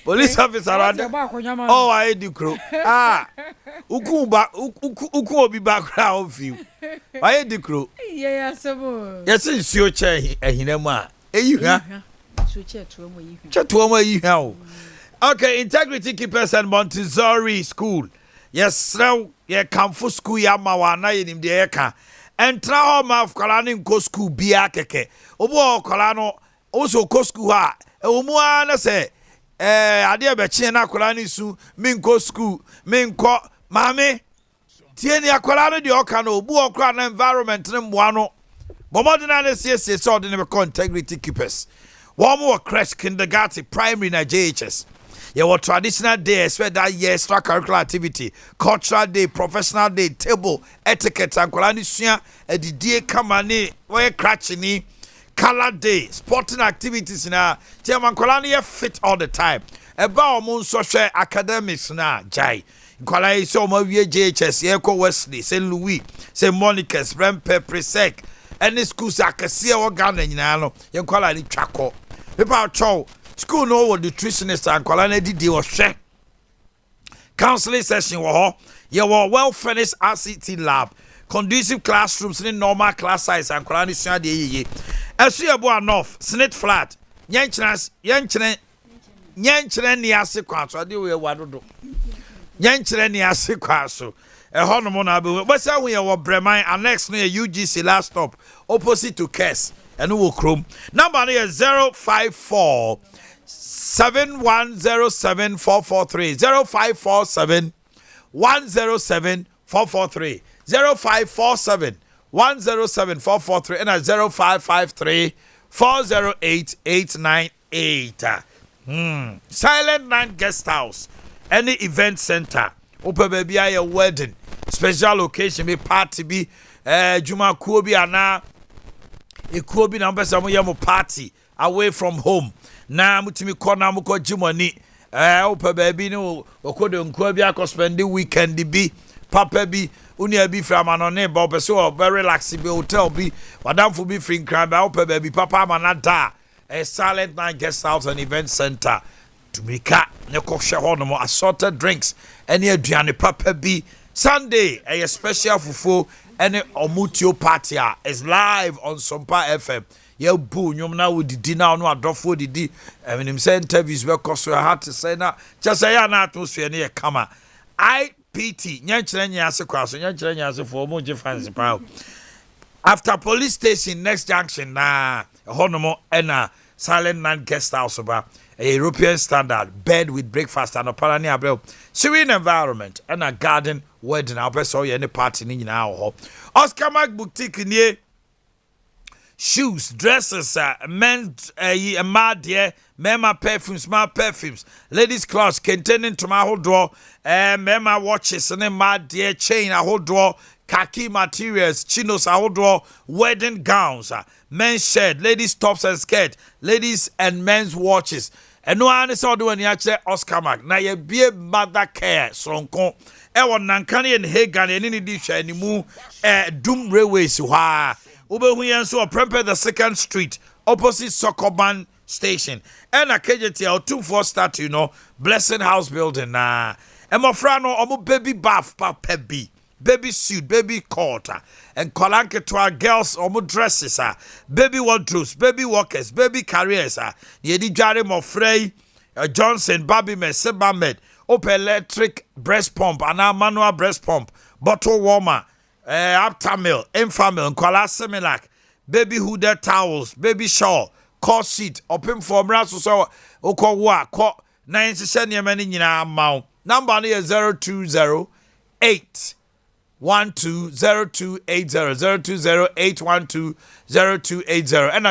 police officer oh I dikro uku obi background view I dikro yeah sebo yes nsuo che ehinam a eyi ha chetuomo yi ha. Okay, Integrity Keepers and Montessori School. Yes, now ye kamfo school ya mawana yenim de eka. Entra ho ma kolani nko school bia keke. Obo kolano also ko school ha. Omu ana se ade be chi na kolani su min ko school min ko mame tie ni akolano de oka no obu okra na environment ne mboa no. Bomodina na sie so de ne be Integrity Keepers. One more crash kindergarten, primary na JHS. Your traditional day, expect that year extracurricular activity, cultural day, professional day, table, etiquette, and Kolanisia, and the day kamani, where cratching, color day, sporting activities now. Chairman Kolania fit all the time. About moon social academics now, Jai. Kolai so my JHS, Yeko Wesley, St. Louis, St. Monica's, Brempe, Presec, any schools I can see our Ghana in Ano, Yankola Chako. People chow. School no what nutritionist and Kolana did or share. Counseling session war. You were well finished RCT lab. Conducive classrooms in normal class size and Kolani Sadi ye. As you are enough, snit flat. Yanchras, Yanchre niase kwaso. I do we wado. Yanchre niase kwaso. hono na be but say we are Breman annex no UGC last stop opposite to Kes and we will chrome number is 054 7107 443 0547 107 443 0547 107 443 and 0553 408 898. Silent Night Guest House, any event center, open baby a wedding, special occasion, be party be Juma Kobi ana a Kobi number some yamu party away from home. Na mutimi kona muko jimoni open baby no okodo Kobi ako spend the weekend be papa be unia be from anone ba opeso be relax be hotel be wadamfo be free crime ba open baby papa manada. A Silent Night Guest House and Event Center to make a no assorted drinks any aduane papa be Sunday a special fufu any omutio party is live on Sompa FM. You boo nyom na we didi na no adofo didi him say interviews we cause so hard to say na just say na atmosphere na kama IPT nyankyere nyase kwaso nyankyere nyase for mo je fans pa after police station next junction na honomo ena Silent Night Guest House about a European standard bed with breakfast and a parani abel serene environment and a garden wedding. I'll press all any party in our Oscar Mac boutique near shoes, dresses, men's mad mema perfumes, ladies' clothes containing to my whole drawer, mema watches and mad chain a whole drawer. Khaki materials, chinos, a whole drawer, wedding gowns, men's shirt, ladies' tops and skirt, ladies and men's watches. And no one is all doing actually Oscar Mac. Now you be a mother care, sonko. Ewa nankani and Hagan and any dish anymore. Doom railways, wha. Ube huyan so prepare the 2nd Street, opposite Sokoban Station. And a KJT or 2-4 start, Blessing House building. Nah. And my friend, omo baby bath, baby. Baby suit, baby coat, and kolanke to our girls or dresses, baby wardrobes, baby walkers, baby carriers, yedi jare mo frey, Johnson, Baby Sebamed, open electric breast pump, and our manual breast pump, bottle warmer, Aptamil, Infamil, and Kola Semilac, baby hooded towels, baby shawl, core seat, open for brass so Okowa, 97 yemeni na mount. Number here 0208 0208100208120280 and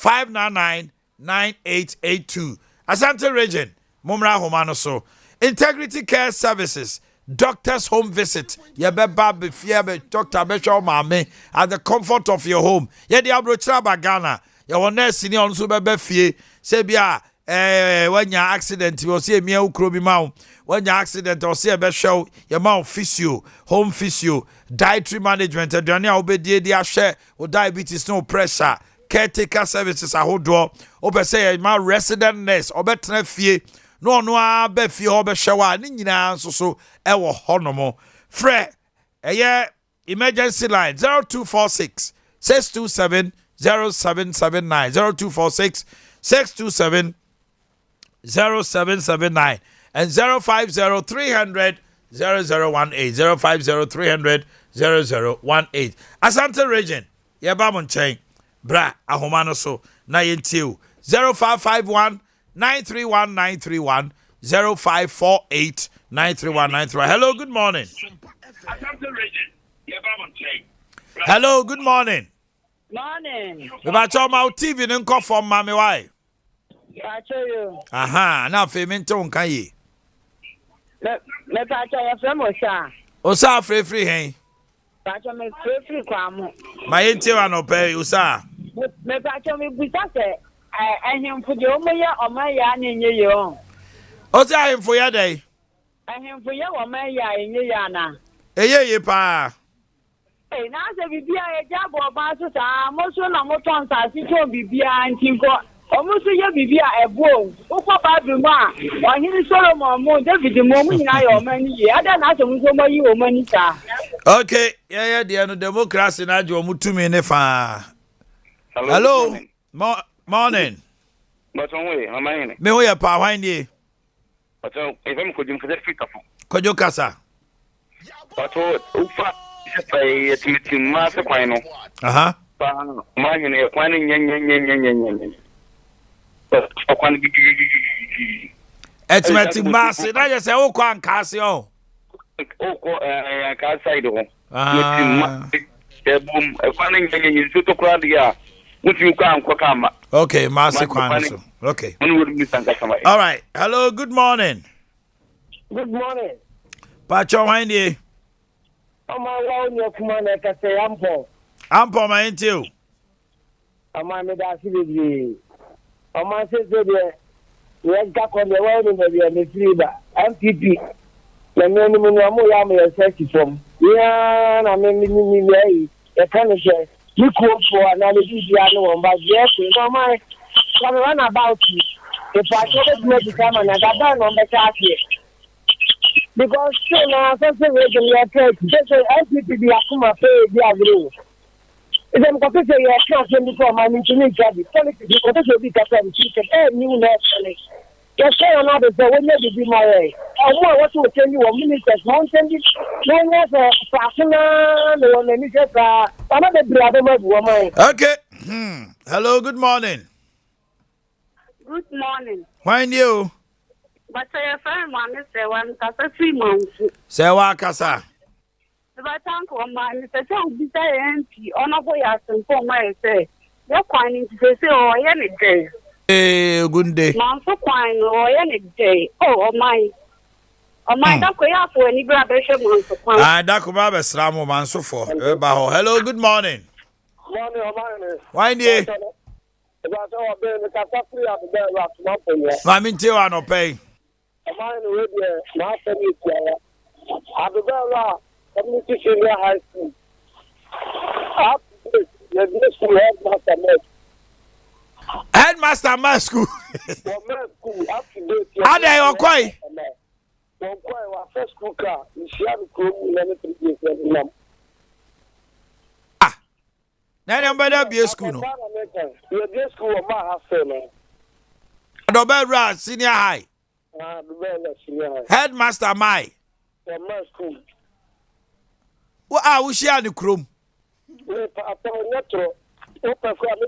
024-599-9882. Asante region, Mumra Homano so. Integrity Care Services, doctor's home visit. Yabeba befia Dr. Beshaw Mame at the comfort of your home. Yedi abrocha bagana. Your nurse ni onso bebe fie. Sebia when your accident you see me ukrobi mau. When your accident or see a best show, your mouth physio, home physio, dietary management, Adania obedi dia share or diabetes, no pressure, caretaker services a whole door, or say my resident nurse, or better fee, no be fee or be shower, nina so ever honomo. Fre emergency line 0246 627 0779 0246 627 0779 and 050-300-0018 050-300-0018 Asante region yeba mon chen bra ahomano so na yentiu 0551-931-931 0548-931-931. Hello, good morning. Hello, good morning. Morning. About your mouth TV and call from Mammy Why? Aha, now Feminton can ye. Me pacha ya from Osa. Osa free hey. Pacha me free kwamo. My intel no pay Osa. Me pacha me busa se ehim fu de omaya nye yo. Osa him for your day. Ehim fu ye omaya nye ya na. Ye pa. Eh na se bibia e jabo ba so sa mo so na mo ton sa si to bibia ntinko. Omusu ye bibia ebo ukwa Bible ma ohiri Solomon mo David mo mu nyina yo mani ye ada na so mo mo yi o mani ta. Okay, yeah the no democracy na jo mutumi ne fa. Hello. Morning. But on way, Omanhene. Me we pa hwan die. But if I'm kojim kase free kafo. Kojo kasa. But ufa say it mass kwano. Aha. Pa Omanhene kwano nyen. But kwano gigi. Etimeti masse na je say wo kwa nkase o. Oko ka side ho. Ah. Boom kwano nyen so to kra dia. Mutu kwa anko kama. Okay, masse kwano so. Okay. All right. Hello, good morning. Good morning. Pacho Wendy. My wow, command, I can say Ampo, my into. My medicine. My sister, we have got on the world in the freezer. MPP. The name of Yamu search from. Yeah, I mean, a kind of share. You quote for another video, but yes, you know my. Come run about you. If I told you to come and I got down on the car here. Because still now, something we are trying to say, MPP, the Akuma pay the agreement. If I'm going to say you are trying to become an engineer, politics, because you will be captain, you can new nationally. Yes, sir, another say, when you be my way. I want to tell you a minister, mountain, one was a personal, or another brother woman. Okay. Hello, good morning. Good morning. When you? But I find one is the one that's a 3 months. Say wa kasa. If I thank one man, it's a song beside empty. On a boy as and for my say. You're quite to say, oh, any day. Eh, good day. Man, so quite or any day. Oh, my. Oh, my, that's why I for any graduation month for quite. Ah, that could be Slamo man so for. Hello, good morning. Morning, Omanhene. When you? Mami nti wa no pay. Omanhene we dey na afemi kwa. Abibela community senior high school. Up to the school Headmaster Mass school. School up to date. Ade yo kwai. Boakye wa first school car. Isian ko mu na 3 years. Na dem better be school no. You be school o ma have no. Adobera senior high. Adobera senior high. Headmaster Mai. From my school. Wa we share the chrome. We pa netro. O pa kwa me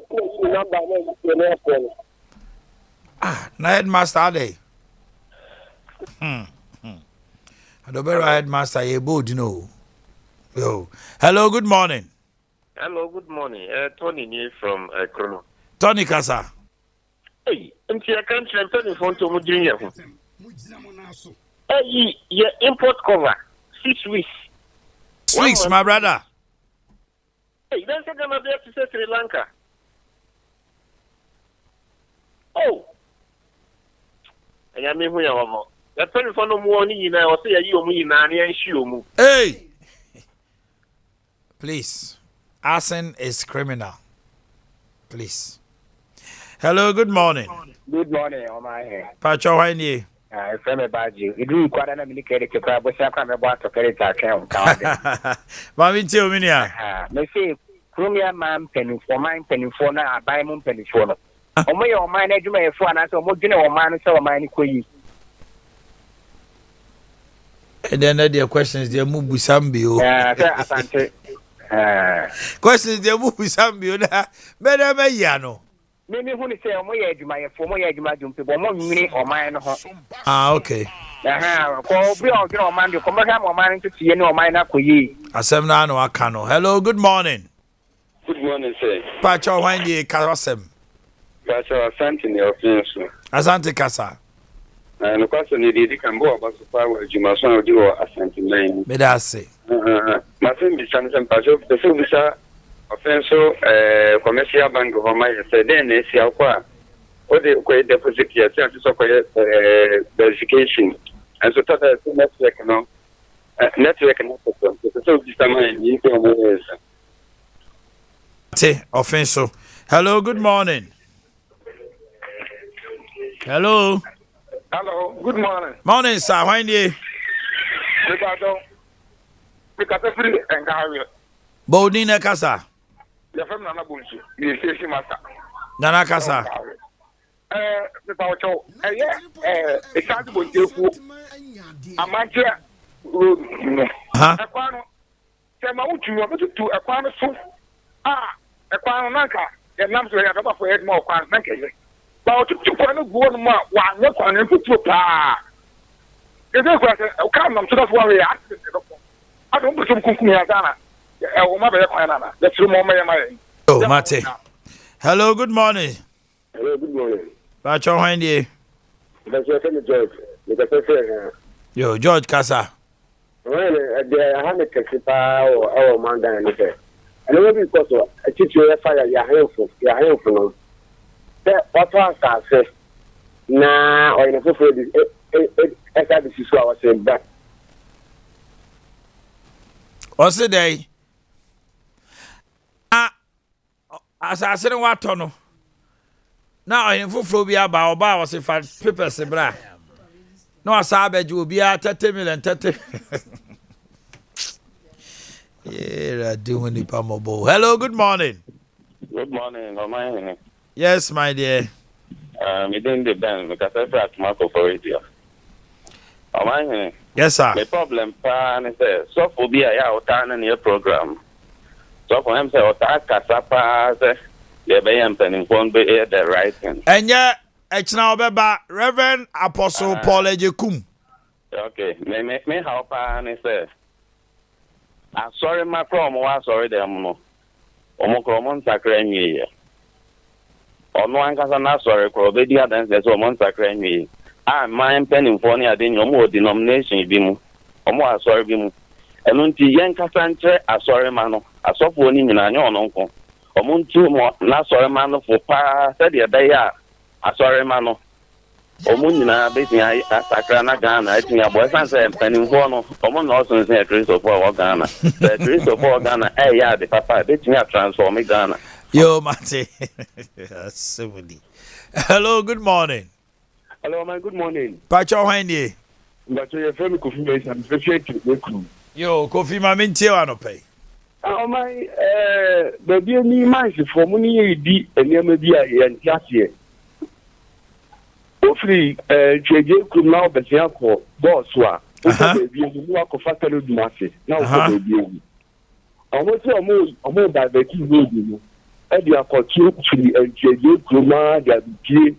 number na na headmaster dey. Adobera headmaster ye bold no. Yo. Hello, good morning. Hello, good morning. Tony here from Chrono. Tony Kasa. Hey, I can't Tony phone to Mujinja. Hey, your import cover 6 weeks. 6 weeks, my brother. Hey, that's going to be up to Sri Lanka. Oh, I mean, who you are. The Tony phone no more now. I say you me na and show. Hey, please. Arson is criminal. Please. Hello, good morning. Good morning, Omanhene. Pacho, when you? If I'm about you, you do quite an American crab, but I'm about to carry that account. Mami, tell me now. They say, Chromia man penny for mine, penny for now, I buy moon penny for no. Oh, my, your mind, you may have one, I saw more general man, so mine, quay. And then the questions, they move with Sambio. Questions, they move with Sambio. Better, Mayano. Maybe when you say, oh, my former Yajima, people, more mini or mine. Ah, okay. Call be all your man, you come back more money to see any of mine up with ye. Asemna no akano. Hello, good morning. Good morning, sir. Pacho, when you Karosem. Pacho, Asante, your friends. Asante Kasa. And the question is, you can go about the power of Jimason or do Asante Lane. Medase. My friend is Sanson Pacho, the Silvisa. Offenso commercial bank of my said then they see what the deposit here to verification and so that network no network so this time you offenso. Hello, good morning. Hello, good morning. Morning, sir. When you because free and carry Bodina Kasa. The family Nana Bunchu, the station master. Nana Kasa. The Paucho, it's not going to a match road. Ekwano, Tema Uchu, but to Equano so. Equano Nanka, the numbers we have about for 8 more Quan Nanka. But to go more, one one and put to pa. It is what I come to that worry. I don't put some cooking here, Ghana. I will never have that's the moment my. Oh, Mate. Hello, good morning. Hello, good morning. But your hand ye. That's your friend George. Yo, George Casa. Well, I have a taxi or Manda and it. And it will be possible. I teach you a fire, your handful. What was I say? Now, or in a full this is what I was saying back. What's the day? As I said, what tunnel? Now, in full be about was if I papers a bra. No, I saw you will be at 30 million 30. Yeah, doing the Pamabo. Hello, good morning. Good morning, Omanhene. Yes, my dear. You didn't the band because I brought Marco for it. Omanhene. Yes, sir. The problem, pan is so for be a out in your program. So for him, say, Otaka, the Bayan Penning won't be the right thing. And yet, it's now about Reverend Apostle Paul Ejekum. Okay, me help pan is I'm sorry, my problem was sorry, the Amuno. Omokromon Sacrani. Or no one can not sorry, Crobedia dance as Omon Sacrani. I'm my penning for near the more denomination, Bimu. Or more sorry, Bimu. And until Yanka Santre, a sorry man, a soft one in an uncle. Or moon two more, not sorry man for pa, said the day, a sorry man. Omunina basing a Sacrana Ghana, I think a boyfriend and penning one of Omon also say a trace of all Ghana. The trace of all Ghana, yeah, the papa, betting a transforming Ghana. Yo, Mate. Hello, good morning. Hello, man, good morning. Pacho Handy. But your friend Kofi, I'm appreciate you. Yo, Kofi Mamintio, no pay. Oh, my, baby, me, my, for money, D, and never be a and Cassie. Hopefully, JJ could now be the uncle, boss, you walk of factory masses. Now, baby. I want to more by the two room. And you are for two to the JJ Kuma, that be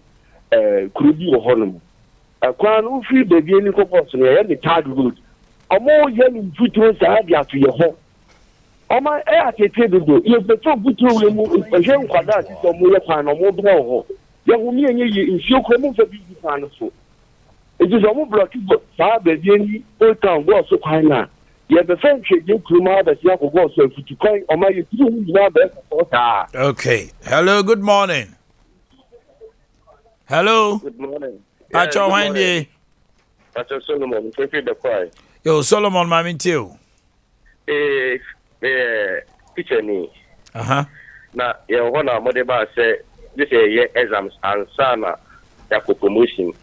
could be a honor. A crown who feel the beginning of us and the tide road. A more young footers are to your home. On my air at a table, you have the top good to remove a young quadrat or more fan or more blow. Young woman, you in your common for business. It is a more block, but far the old town was so kind now. You have the French you come out as young was so to coin on my you. Okay. Hello, good morning. Hello. Good morning. Pacho Handy. Pacho Solomon, the cry. Yo, Solomon Mamintio. Teacher me. Now, you want to modify say this year exams and Sana Yako promotion.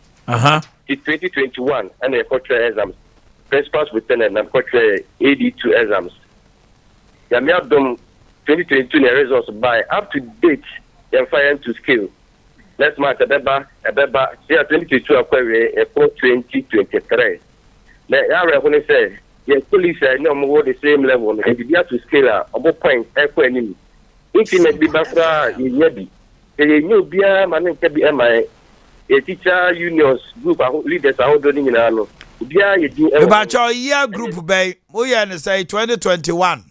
2021 and the cultural exams. Principals lieutenant and cultural AD2 exams. You may have done 2022 results by up to date. You're flying to scale. Next month, Abeba, 2022 Aquarius, 2023. Now, I want to say, your police are no more the same level, and you have to scale up about point, equal enemy. Intimate be back in Yabi. The new beer, man, can be MI. A teacher unions group of leaders are holding in Arno. About your year group, bay, we are say 2021.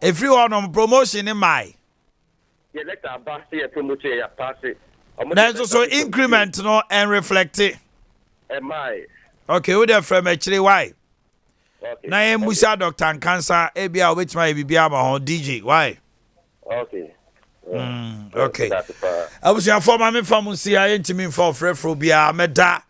If you are on promotion in my. Yeah, let our pass it, promote it, pass it. There's also increment no and reflect it. Am I? Okay, with the from actually why? Okay. Now I'm Musa Doctor and Cancer, ABA, which might be on DJ. Why? Okay. Okay. I was your former me from CIA to me for Frefrobia, Meda,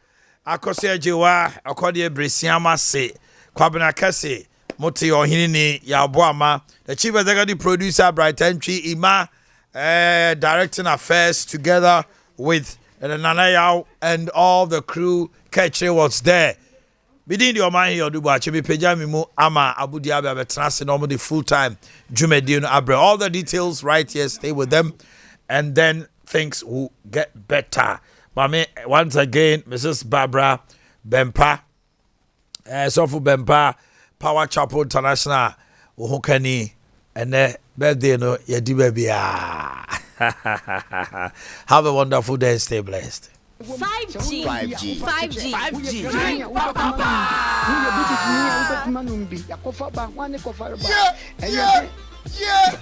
Akosia Jewa, Akodia Bresiama say, Kwabena Kase, Moti or Hini, Yabuama, the chief executive producer, Bright Entry, Ima. Directing affairs together with Adea Yaw and all the crew. Catcher was there. Within the Omanhene Yaw Boakye be pejami mu ama Adea Abia betrase normally full time Jumedino Abre. All the details right here. Stay with them, and then things will get better. Mami, once again, Mrs. Barbara Bempa, Sofu Bempa Power Chapel International Uhukani and birthday no yedi baby. Have a wonderful day and stay blessed. 5G. 5G. 5G. 5G. Yeah.